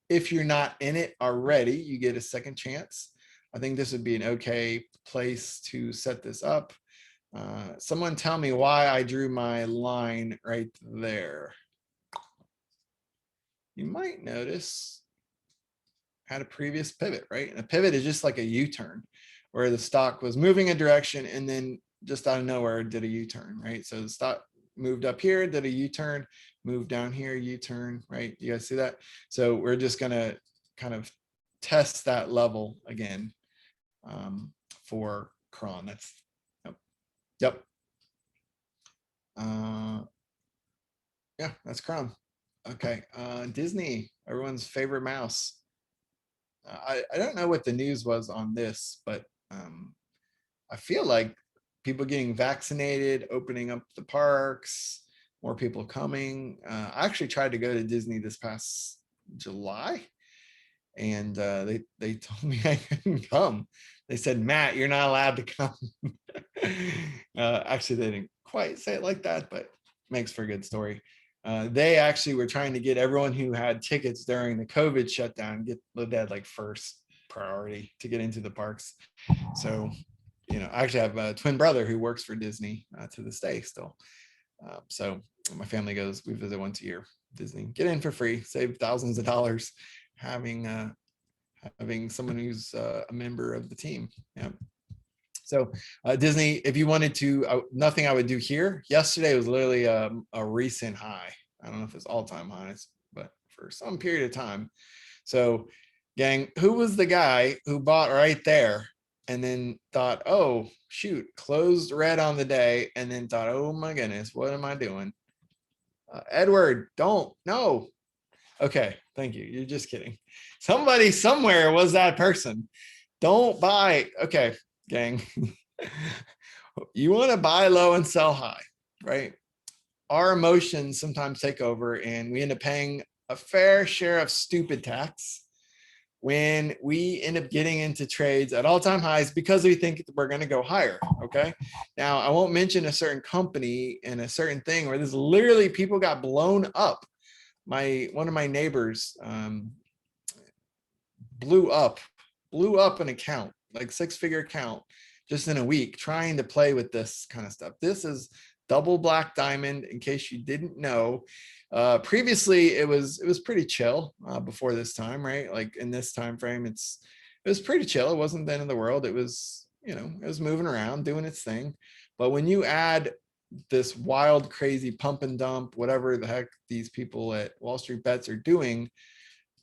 if you're not in it already, you get a second chance. I think this would be an okay place to set this up. Someone tell me why I drew my line right there. You might notice had a previous pivot, right? And a pivot is just like a U-turn where the stock was moving a direction and then just out of nowhere did a U-turn, right? So the stock moved up here, did a U-turn, moved down here, U-turn, right? You guys see that? So we're just gonna kind of test that level again for CRON. That's, yep. Yeah, that's CRON. Okay, Disney, everyone's favorite mouse. I don't know what the news was on this, but I feel like people getting vaccinated, opening up the parks, more people coming. I actually tried to go to Disney this past July, and they told me I couldn't come. They said, Matt, you're not allowed to come. Actually, they didn't quite say it like that, but makes for a good story. They actually were trying to get everyone who had tickets during the COVID shutdown, they had like first priority to get into the parks. So, you know, I actually have a twin brother who works for Disney to this day still. So my family goes, we visit once a year, Disney, get in for free, save thousands of dollars having someone who's a member of the team. Yeah. So Disney, if you wanted to, nothing I would do here. Yesterday was literally a recent high. I don't know if it's all-time highs, but for some period of time. So gang, who was the guy who bought right there and then thought, oh, shoot, closed red on the day, and then thought, oh my goodness, what am I doing? Edward, don't, no. Okay, thank you. You're just kidding. Somebody somewhere was that person. Don't buy. Okay, gang. You want to buy low and sell high, right? Our emotions sometimes take over, and we end up paying a fair share of stupid tax when we end up getting into trades at all-time highs because we think we're going to go higher. Okay, now I won't mention a certain company and a certain thing where there's literally people got blown up. One of my neighbors blew up an account, like 6-figure account, just in a week, trying to play with this kind of stuff. This is double black diamond, in case you didn't know. Previously, it was pretty chill before this time, right? Like in this time frame, it was pretty chill. It wasn't the end of the world. It was, you know, it was moving around, doing its thing. But when you add this wild, crazy pump and dump, whatever the heck these people at Wall Street Bets are doing,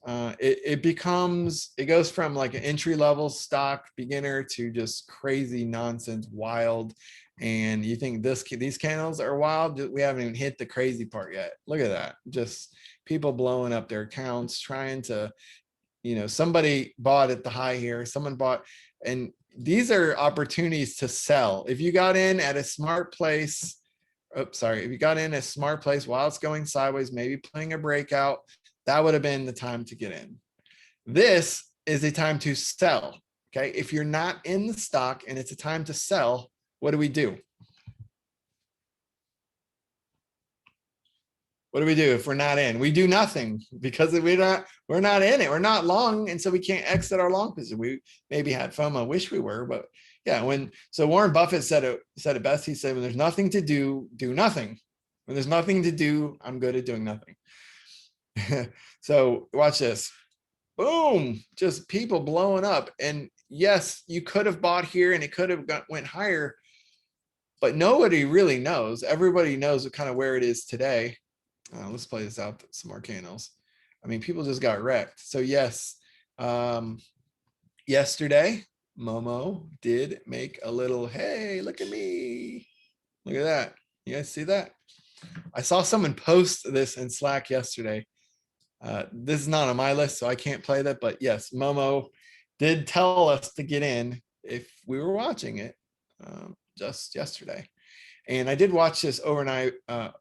it goes from like an entry level stock beginner to just crazy nonsense, wild. And you think these candles are wild? We haven't even hit the crazy part yet. Look at that. Just people blowing up their accounts, trying to, you know, somebody bought at the high here, someone bought, and these are opportunities to sell. If you got in at a smart place, if you got in a smart place while it's going sideways, maybe playing a breakout, that would have been the time to get in. This is a time to sell. Okay. If you're not in the stock and it's a time to sell, what do we do? What do we do if we're not in? We do nothing because we're not in it. We're not long. And so we can't exit our long position. We maybe had FOMO, wish we were, but yeah, so Warren Buffett said it best. He said, when there's nothing to do, do nothing. When there's nothing to do, I'm good at doing nothing. So watch this. Boom, just people blowing up. And yes, you could have bought here and it could have went higher, but nobody really knows. Everybody knows kind of where it is today. Let's play this out, some more candles. I mean, people just got wrecked. So yes, yesterday, Momo did make a little, hey, look at me. Look at that. You guys see that? I saw someone post this in Slack yesterday. This is not on my list, so I can't play that. But yes, Momo did tell us to get in if we were watching it just yesterday. And I did watch this overnight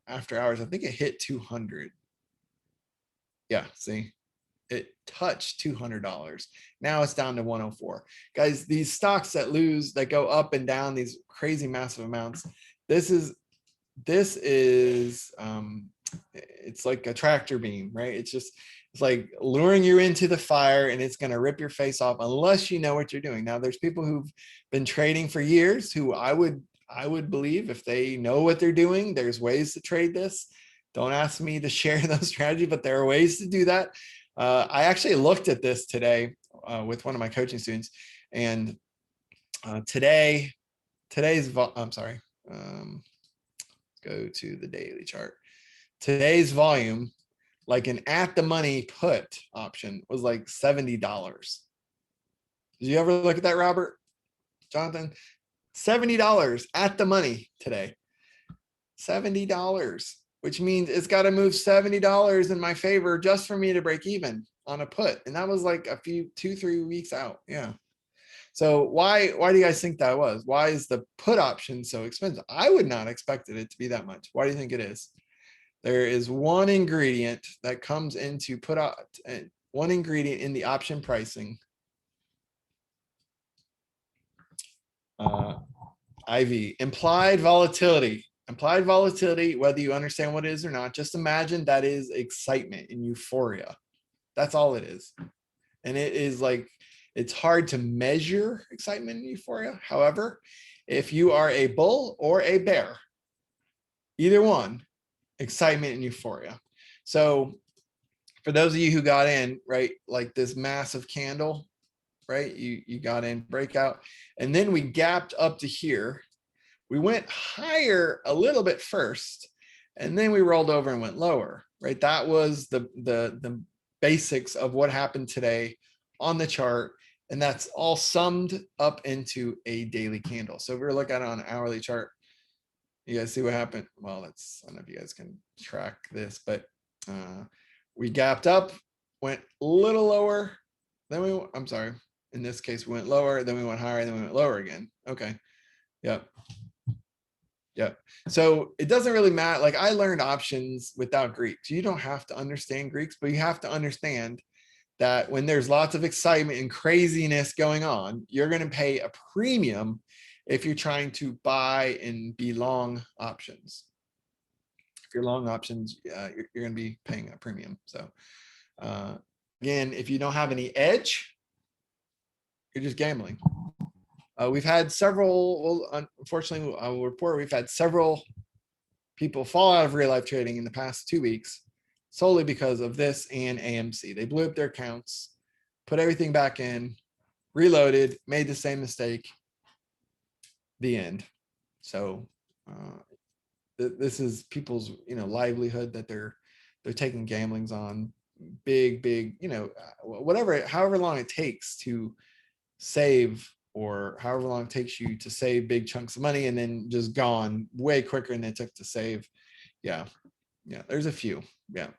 after hours. I think it hit 200. Yeah, see, it touched $200. Now it's down to 104. Guys, these stocks that go up and down, these crazy massive amounts, this is it's like a tractor beam, right? It's like luring you into the fire and it's going to rip your face off unless you know what you're doing. Now there's people who've been trading for years who I would believe if they know what they're doing, there's ways to trade this. Don't ask me to share those strategies, but there are ways to do that. I actually looked at this today with one of my coaching students, and today's I'm sorry. Go to the daily chart. Today's volume, like an at the money put option, was like $70. Did you ever look at that, Robert? Jonathan? $70 at the money today. $70, which means it's got to move $70 in my favor just for me to break even on a put. And that was like 2-3 weeks out. Yeah. So why do you guys think that was? Why is the put option so expensive? I would not expected it to be that much. Why do you think it is? There is one ingredient that comes into one ingredient in the option pricing. IV, implied volatility. Implied volatility, whether you understand what it is or not, just imagine that is excitement and euphoria. That's all it is. And it is like, it's hard to measure excitement and euphoria. However, if you are a bull or a bear, either one, excitement and euphoria. So for those of you who got in, right, like this massive candle, right, you got in breakout, and then we gapped up to here. We went higher a little bit first, and then we rolled over and went lower, right? That was the basics of what happened today on the chart. And that's all summed up into a daily candle. So if we're looking at it on an hourly chart, you guys see what happened? Well, I don't know if you guys can track this, but we gapped up, went a little lower, then I'm sorry, in this case, we went lower, then we went higher, then we went lower again. Okay. Yep. Yep. So it doesn't really matter. Like, I learned options without Greeks. You don't have to understand Greeks, but you have to understand that when there's lots of excitement and craziness going on, you're going to pay a premium if you're trying to buy and be long options. If you're long options, you're going to be paying a premium. So again, if you don't have any edge, you're just gambling. We've had several, well, unfortunately, I will report we've had several people fall out of real life trading in the past 2 weeks solely because of this and AMC. They blew up their accounts, put everything back in, reloaded, made the same mistake. The end. So this is people's, livelihood that they're taking gamblings on. Big, whatever, however long it takes to save, or however long it takes you to save big chunks of money, and then just gone way quicker than it took to save. Yeah, there's a few. Yeah,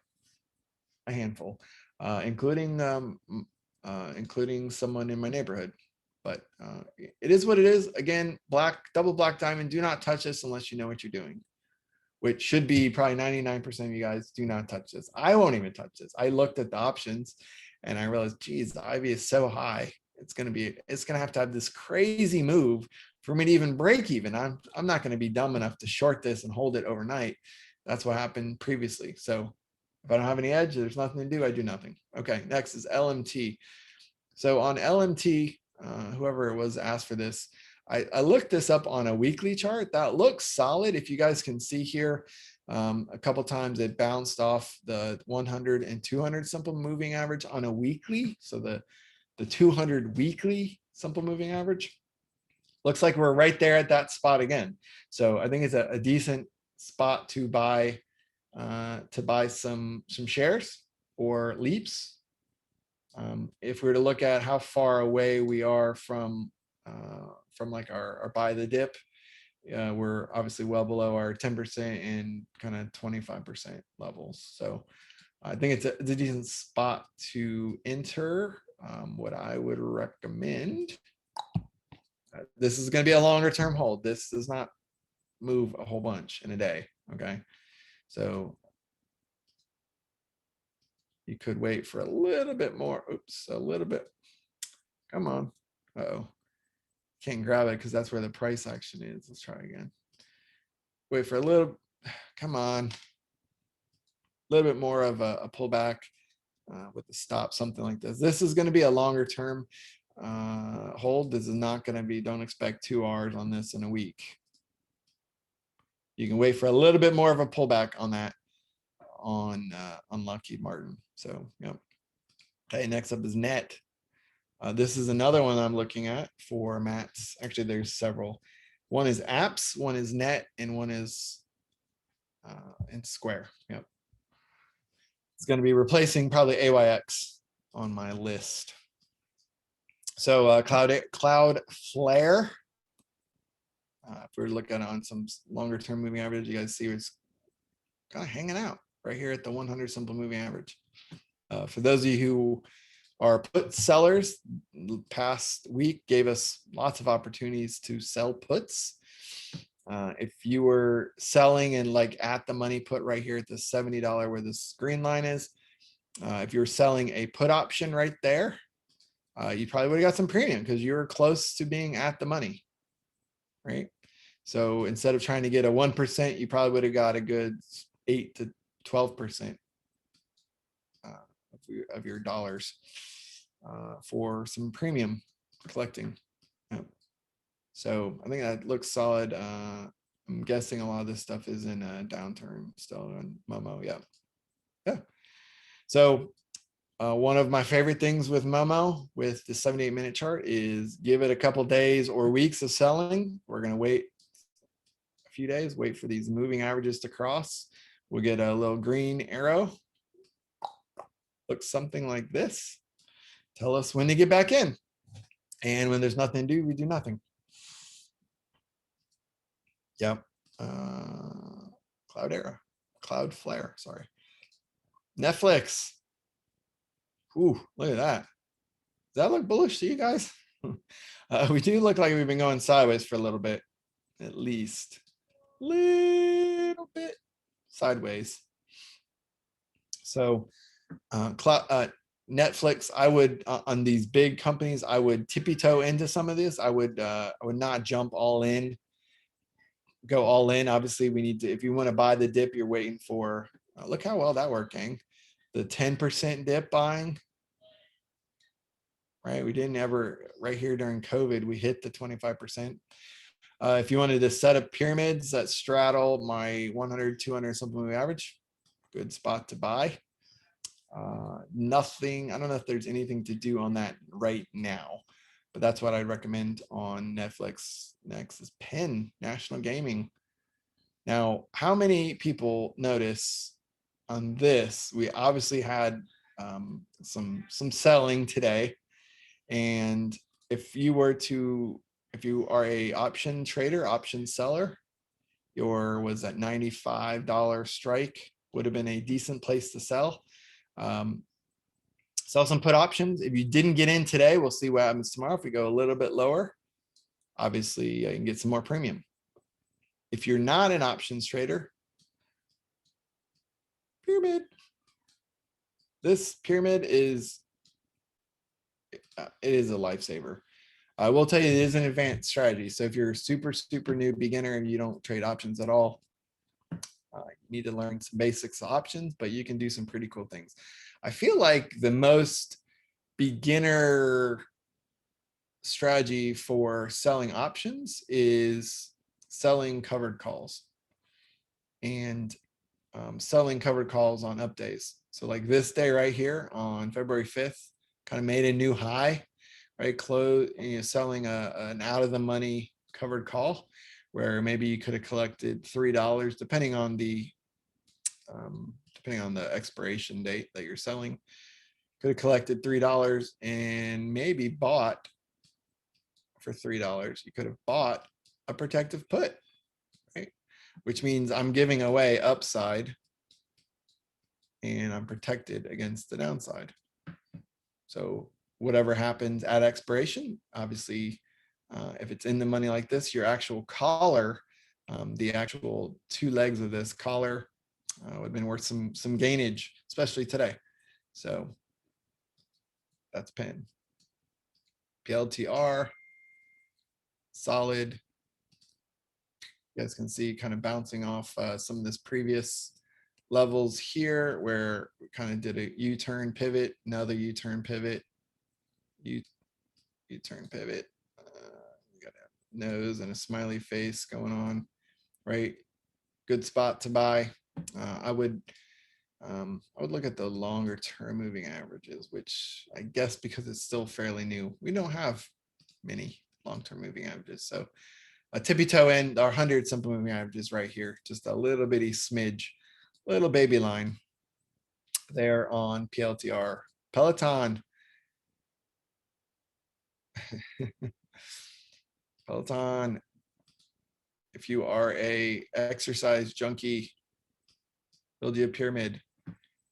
a handful, including someone in my neighborhood. But it is what it is. Again, double black diamond, do not touch this unless you know what you're doing, which should be probably 99% of you guys. Do not touch this. I won't even touch this. I looked at the options and I realized, geez, the IV is so high. It's going to have this crazy move for me to even break even. I'm not going to be dumb enough to short this and hold it overnight. That's what happened previously. So if I don't have any edge, there's nothing to do. I do nothing. Okay, next is LMT. So on LMT, whoever was asked for this, I looked this up on a weekly chart. That looks solid. If you guys can see here, a couple times it bounced off the 100 and 200 simple moving average on a weekly. So the 200 weekly simple moving average looks like we're right there at that spot again. So I think it's a decent spot to buy some shares or leaps. If we were to look at how far away we are from like our buy the dip, we're obviously well below our 10% and kind of 25% levels. So I think it's a decent spot to enter. What I would recommend, this is going to be a longer term hold. This does not move a whole bunch in a day. Okay, so you could wait for a little bit more. Oops, a little bit. Come on. Uh-oh. Can't grab it because that's where the price action is. Let's try again. Wait for a little. Come on. A little bit more of a pullback with the stop, something like this. This is going to be a longer term hold. This is not going to be, don't expect 2 hours on this in a week. You can wait for a little bit more of a pullback on that on Lockheed Martin. So, yep. Okay, next up is net. This is another one I'm looking at for mats. Actually, there's several. One is apps, one is net, and one is in square. Yep. It's going to be replacing probably AYX on my list. So Cloudflare. If we're looking on some longer term moving average, you guys see it's kind of hanging out right here at the 100 simple moving average. For those of you who are put sellers, past week gave us lots of opportunities to sell puts. If you were selling and like at the money put right here at the $70 where this green line is, if you're selling a put option right there, you probably would have got some premium because you were close to being at the money, right? So instead of trying to get a 1%, you probably would have got a good 8 to 12% of your dollars for some premium collecting. Yep. So I think that looks solid. I'm guessing a lot of this stuff is in a downturn still in Momo. Yeah. So one of my favorite things with Momo with the 78-minute chart is give it a couple days or weeks of selling. We're going to wait a few days, wait for these moving averages to cross. We'll get a little green arrow. Looks something like this. Tell us when to get back in. And when there's nothing to do, we do nothing. Yep. Cloudflare, sorry. Netflix. Ooh, look at that. Does that look bullish to you guys? We do look like we've been going sideways for a little bit, at least. Little bit sideways. So Netflix, I would on these big companies, I would tippy toe into some of this. I would not jump all in, go all in. Obviously, we need to, if you want to buy the dip, you're waiting for, look how well that worked, gang. The 10% dip buying, right? We didn't ever, right here during COVID, we hit the 25%. If you wanted to set up pyramids that straddle my 100, 200 something moving average, good spot to buy. Nothing, I don't know if there's anything to do on that right now, but that's what I'd recommend on Netflix. Next is PENN, National Gaming. Now, how many people notice on this? We obviously had some selling today. And if you are a option trader, option seller, your was that $95 strike would have been a decent place to sell. Sell some put options. If you didn't get in today, we'll see what happens tomorrow. If we go a little bit lower, obviously you can get some more premium. If you're not an options trader, pyramid. This pyramid is it is a lifesaver. I will tell you, it is an advanced strategy. So if you're a super new beginner and you don't trade options at all, you need to learn some basics of options, but you can do some pretty cool things. I feel like the most beginner strategy for selling options is selling covered calls and selling covered calls on up days. So like this day right here on February 5th, kind of made a new high, right? Close, selling an out of the money covered call where maybe you could have collected $3 depending on the expiration date that you're selling. Could have collected $3 and maybe bought for $3. You could have bought a protective put, right? Which means I'm giving away upside and I'm protected against the downside. So whatever happens at expiration, obviously, if it's in the money like this, your actual collar, the actual two legs of this collar would have been worth some gainage, especially today. So that's PENN. PLTR, solid. You guys can see kind of bouncing off some of this previous levels here where we kind of did a U-turn pivot, another U-turn pivot, U-turn pivot. We got a nose and a smiley face going on, right? Good spot to buy. I would look at the longer term moving averages, which I guess because it's still fairly new, we don't have many long-term moving averages. So a tippy toe end, our 100 simple moving averages right here, just a little bitty smidge, little baby line there on PLTR. Peloton. Peloton, if you are a exercise junkie, build you a pyramid.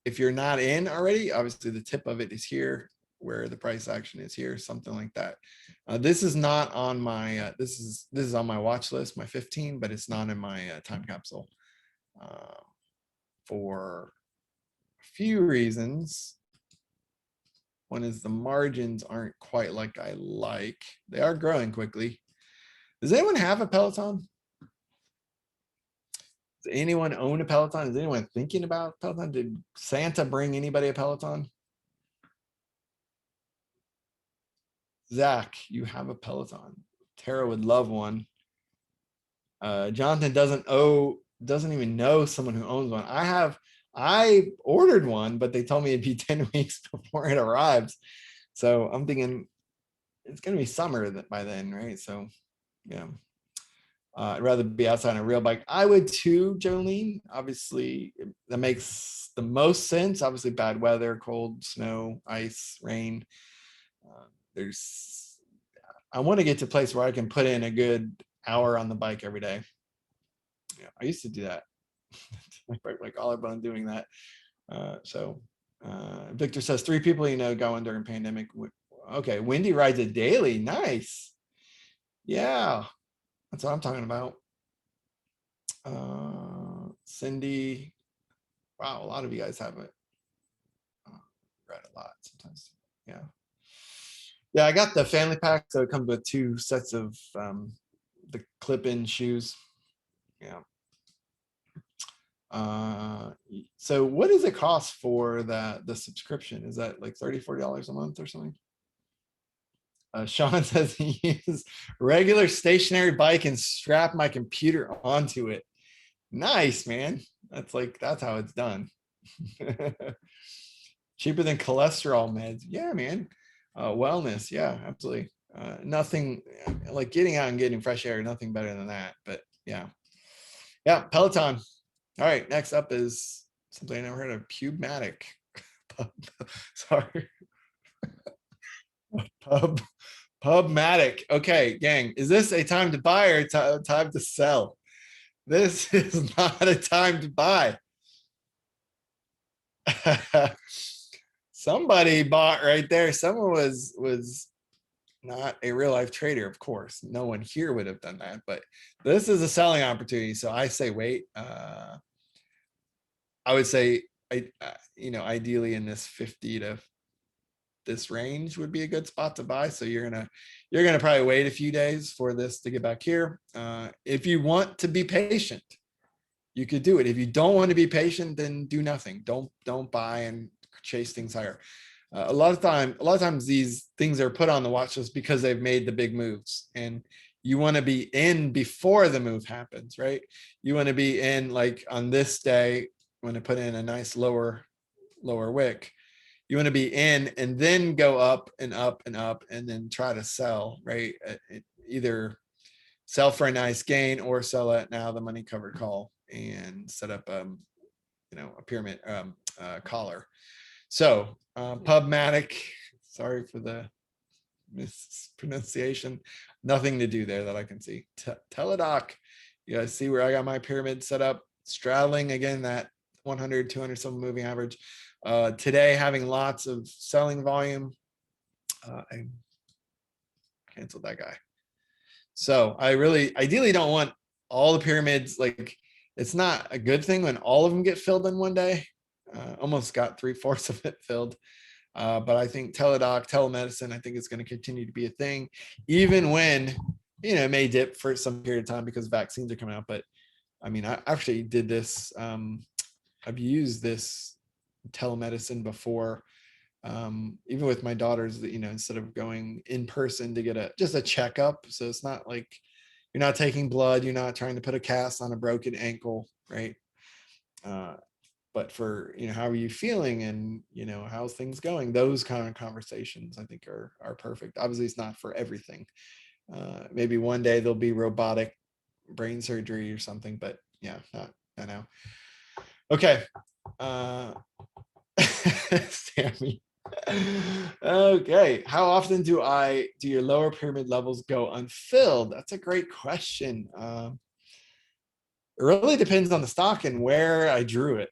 If you're not in already, obviously the tip of it is here where the price action is here, something like that. This is not on my, this is on my watch list, my 15, but it's not in my time capsule for a few reasons. One is the margins aren't quite like I like. They are growing quickly. Does anyone have a Peloton? Does anyone own a Peloton? Is anyone thinking about Peloton? Did Santa bring anybody a Peloton? Zach, you have a Peloton. Tara would love one. Jonathan doesn't even know someone who owns one. I ordered one, but they told me it'd be 10 weeks before it arrives. So I'm thinking it's going to be summer by then, right? So, yeah. I'd rather be outside on a real bike. I would too, Jolene. Obviously, that makes the most sense. Obviously, bad weather, cold, snow, ice, rain. I want to get to a place where I can put in a good hour on the bike every day. Yeah, I used to do that. I broke my collarbone doing that. Victor says 3 people you know going during pandemic. Okay, Wendy rides it daily. Nice. Yeah, that's what I'm talking about. Cindy. Wow, a lot of you guys have it. Read a lot sometimes. Yeah. Yeah, I got the family pack, so it comes with 2 sets of the clip-in shoes. Yeah. So what does it cost for the subscription? Is that like $30, $40 a month or something? Sean says he uses regular stationary bike and strap my computer onto it. Nice, man. That's how it's done. Cheaper than cholesterol meds. Yeah, man. Wellness. Yeah, absolutely. Nothing like getting out and getting fresh air. Nothing better than that. But yeah. Yeah, Peloton. All right, next up is something I never heard of, Pubmatic. Sorry. Pubmatic. Okay, gang, is this a time to buy or time to sell? This is not a time to buy. Somebody bought right there. Someone was not a real life trader, of course. No one here would have done that, but this is a selling opportunity. So I say wait. I would say, ideally in this 50 to this range would be a good spot to buy. So you're gonna probably wait a few days for this to get back here. If you want to be patient, you could do it. If you don't want to be patient, then do nothing. Don't buy and chase things higher. A lot of times these things are put on the watch list because they've made the big moves, and you want to be in before the move happens, right? You want to be in like on this day when I put in a nice lower wick. You want to be in and then go up and up and up and then try to sell, right? Either sell for a nice gain or sell at now the money covered call and set up a pyramid collar. So Pubmatic, sorry for the mispronunciation, nothing to do there that I can see. TDOC, you guys see where I got my pyramid set up, straddling again that 100, 200 some moving average. Today having lots of selling volume. I canceled that guy. So I really ideally don't want all the pyramids. Like, it's not a good thing when all of them get filled in one day. Almost got 3/4 of it filled. But I think telemedicine, I think it's going to continue to be a thing, even when, it may dip for some period of time because vaccines are coming out. But I mean, I actually did this. I've used this telemedicine before, even with my daughters, that instead of going in person to get just a checkup. So it's not like you're not taking blood, you're not trying to put a cast on a broken ankle, right? But for how are you feeling and how's things going, those kind of conversations I think are perfect. Obviously it's not for everything. Maybe one day there'll be robotic brain surgery or something, but yeah, not now. Okay. Sammy. Okay, how often do your lower pyramid levels go unfilled? That's a great question. It really depends on the stock and where I drew it.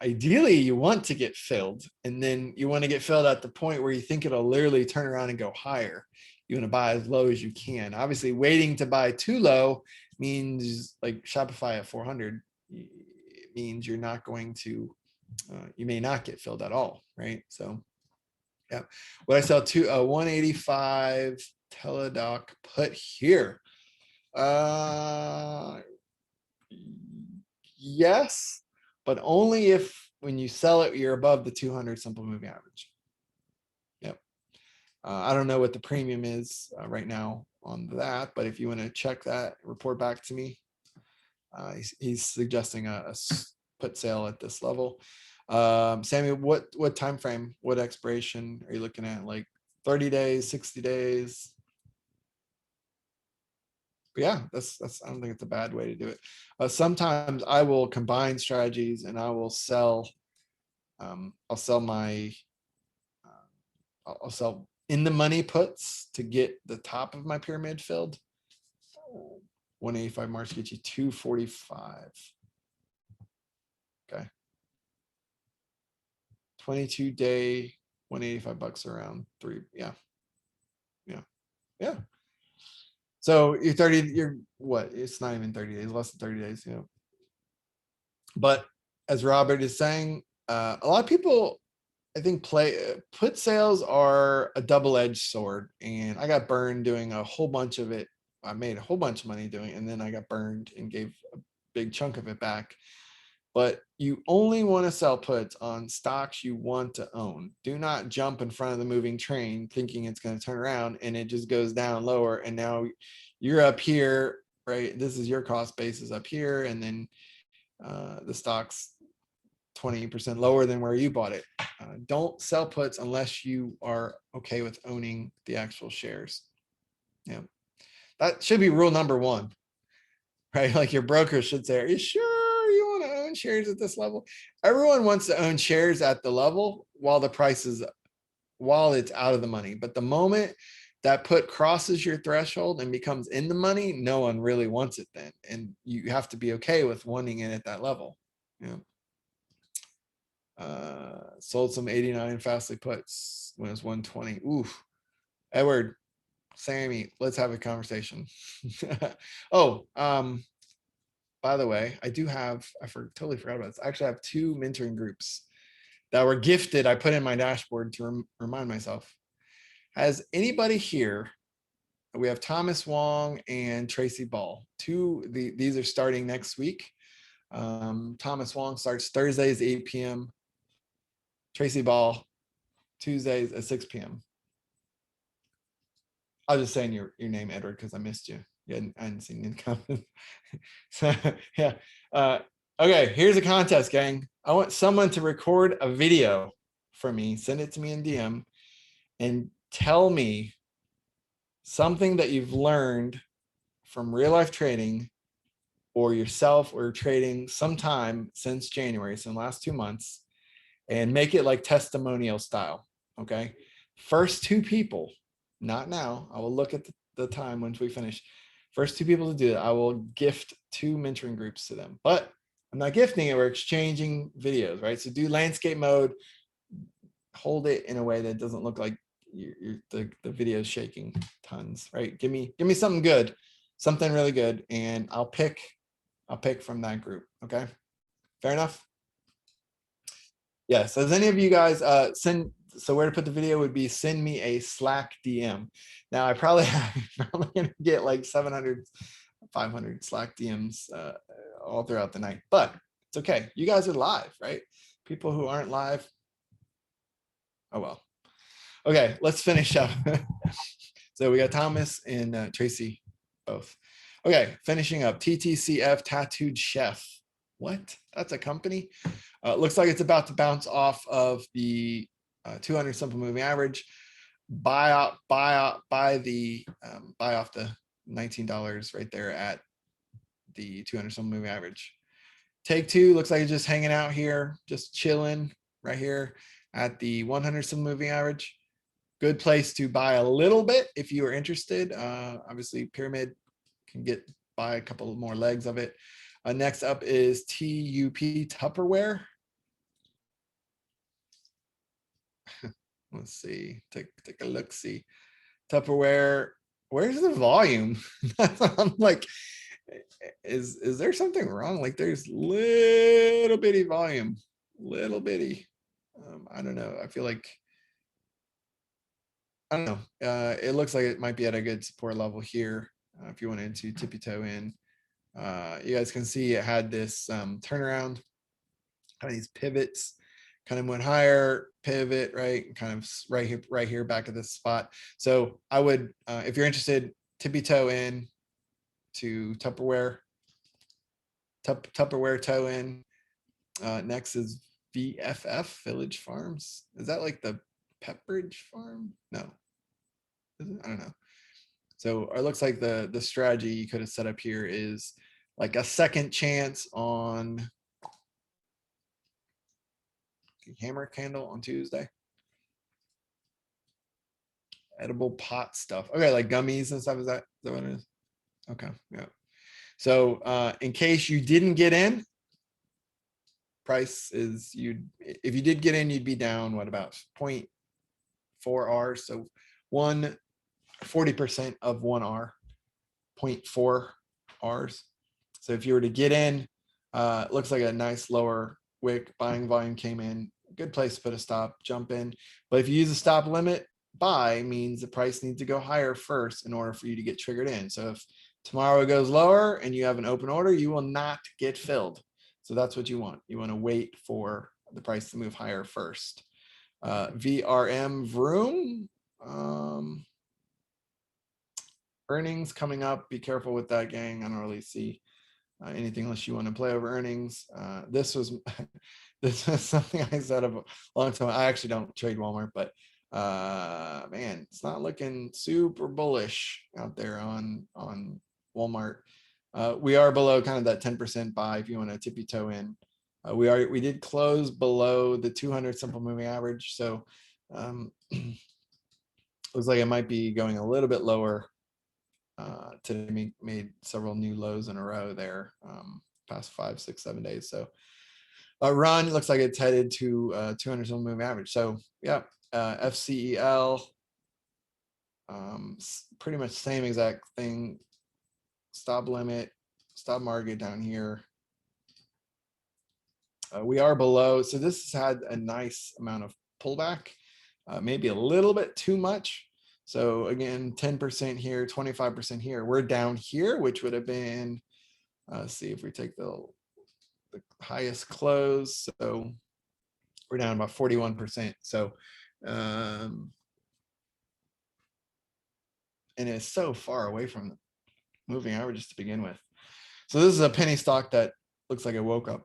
Ideally you want to get filled, and then you want to get filled at the point where you think it'll literally turn around and go higher. You want to buy as low as you can. Obviously waiting to buy too low means, like Shopify at 400, it means you're not going to you may not get filled at all, right? So yeah, what I sell to 185 TDOC put here. Yes, but only if when you sell it, you're above the 200 simple moving average. Yep. I don't know what the premium is right now on that, but if you want to check that, report back to me. He's suggesting a put sale at this level. Sammy, what time frame, what expiration are you looking at? Like 30 days, 60 days? But yeah, that's I don't think it's a bad way to do it. Sometimes I will combine strategies and I will sell. I'll sell in the money puts to get the top of my pyramid filled. 185 March gets you 245. Okay. 22-day, 185 bucks around 3. Yeah. So you're what? It's not even 30 days, less than 30 days, But as Robert is saying, a lot of people, I think, put sales are a double-edged sword, and I got burned doing a whole bunch of it. I made a whole bunch of money doing it, and then I got burned and gave a big chunk of it back. But you only want to sell puts on stocks you want to own. Do not jump in front of the moving train thinking it's going to turn around and it just goes down lower. And now you're up here, right? This is your cost basis up here. And then the stock's 20% lower than where you bought it. Don't sell puts unless you are okay with owning the actual shares. Yeah, that should be rule number one, right? Like your broker should say, are you sure you want to own shares at this level? Everyone wants to own shares at the level while the price is, while it's out of the money. But the moment that put crosses your threshold and becomes in the money, no one really wants it then. And you have to be okay with wanting it at that level. Yeah. Sold some 89 FSLY puts when it was 120. Oof. Edward, Sammy, let's have a conversation. Oh, by the way, I do have, totally forgot about this. I actually have 2 mentoring groups that were gifted. I put in my dashboard to remind myself. Has anybody here, we have Thomas Wong and Tracy Ball. These are starting next week. Thomas Wong starts Thursdays, 8 p.m. Tracy Ball, Tuesdays at 6 p.m. I was just saying your name, Edward, because I missed you. I hadn't seen you in comment. So, yeah. Okay, here's a contest, gang. I want someone to record a video for me, send it to me in DM, and tell me something that you've learned from real life trading or yourself or trading sometime since January, so in the last 2 months, and make it like testimonial style. Okay. First 2 people, not now. I will look at the time once we finish. First 2 people to do it, I will gift 2 mentoring groups to them. But I'm not gifting it, we're exchanging videos, right? So do landscape mode, hold it in a way that doesn't look like the video is shaking tons, right? Give me something good, something really good, and I'll pick from that group. Okay, fair enough. Yes. As any of you guys so where to put the video would be send me a Slack DM. Now I probably gonna get like 700, 500 Slack DMs all throughout the night, but it's okay. You guys are live, right? People who aren't live, oh well. Okay, let's finish up. So we got Thomas and Tracy both. Okay, finishing up. TTCF, Tattooed Chef. What? That's a company? Looks like it's about to bounce off of the 200 simple moving average. Buy off the $19 right there at the 200 simple moving average. Take 2 looks like it's just hanging out here, just chilling right here at the 100 simple moving average. Good place to buy a little bit if you are interested. Obviously, pyramid can buy a couple more legs of it. Next up is TUP, Tupperware. Let's see, take a look. See, Tupperware. Where's the volume? I'm like, is there something wrong? Like, there's little bitty volume, little bitty. I don't know. I feel like, I don't know. It looks like it might be at a good support level here. If you wanted to tippy toe in, you guys can see it had this turnaround, kind of these pivots, kind of went higher, pivot, right, kind of right here, back at this spot. So I would, if you're interested, tippy toe in to Tupperware, Tupperware toe in. Next is VFF, Village Farms. Is that like the Pepperidge Farm? No, I don't know. So it looks like the strategy you could have set up here is like a second chance on hammer candle on Tuesday. Edible pot stuff. Okay, like gummies and stuff. Is that what it is? Okay, yeah. So in case you didn't get in, price is, if you did get in, you'd be down what, about 0.4 R's. So 40% of 1 R, 0.4 R's. So if you were to get in, it looks like a nice lower wick, buying volume came in, good place to put a stop, jump in. But if you use a stop limit, buy means the price needs to go higher first in order for you to get triggered in. So if tomorrow it goes lower and you have an open order, you will not get filled. So that's what you want. You want to wait for the price to move higher first. VRM Vroom. Earnings coming up. Be careful with that, gang. I don't really see anything unless you want to play over earnings. This was this is something I said a long time. I actually don't trade Walmart, but man, it's not looking super bullish out there on Walmart. We are below kind of that 10% buy if you want to tippy toe in. We did close below the 200 simple moving average, so looks like it might be going a little bit lower. Today made several new lows in a row there, past 5, 6, 7 days. So run looks like it's headed to 200 simple moving average. So yeah, FCEL, pretty much same exact thing. Stop limit, stop market down here. We are below, so this has had a nice amount of pullback, maybe a little bit too much. So again, 10% here, 25% here. We're down here, which would have been, let's see if we take the highest close. So we're down about 41%. So, and it's so far away from the moving averages to begin with. So this is a penny stock that looks like it woke up.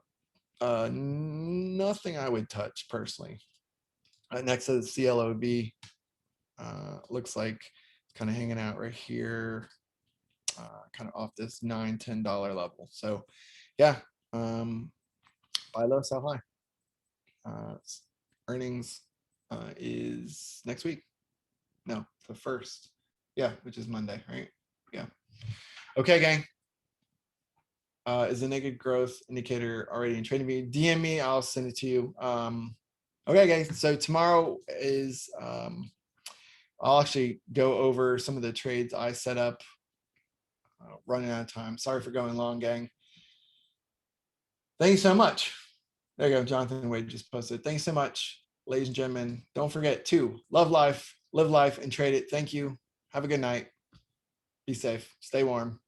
Nothing I would touch personally. Next to the CLOV, looks like kind of hanging out right here, kind of off this $9, $10 level. So yeah, buy low, sell high. Earnings is next week. No, the 1st. Yeah, which is Monday, right? Yeah. Okay, gang. Is the negative growth indicator already in trading view? DM me, I'll send it to you. Okay, guys. So tomorrow is I'll actually go over some of the trades I set up. Running out of time. Sorry for going long, gang. Thank you so much. There you go. Jonathan Wade just posted. Thanks so much, ladies and gentlemen. Don't forget to love life, live life, and trade it. Thank you. Have a good night. Be safe. Stay warm.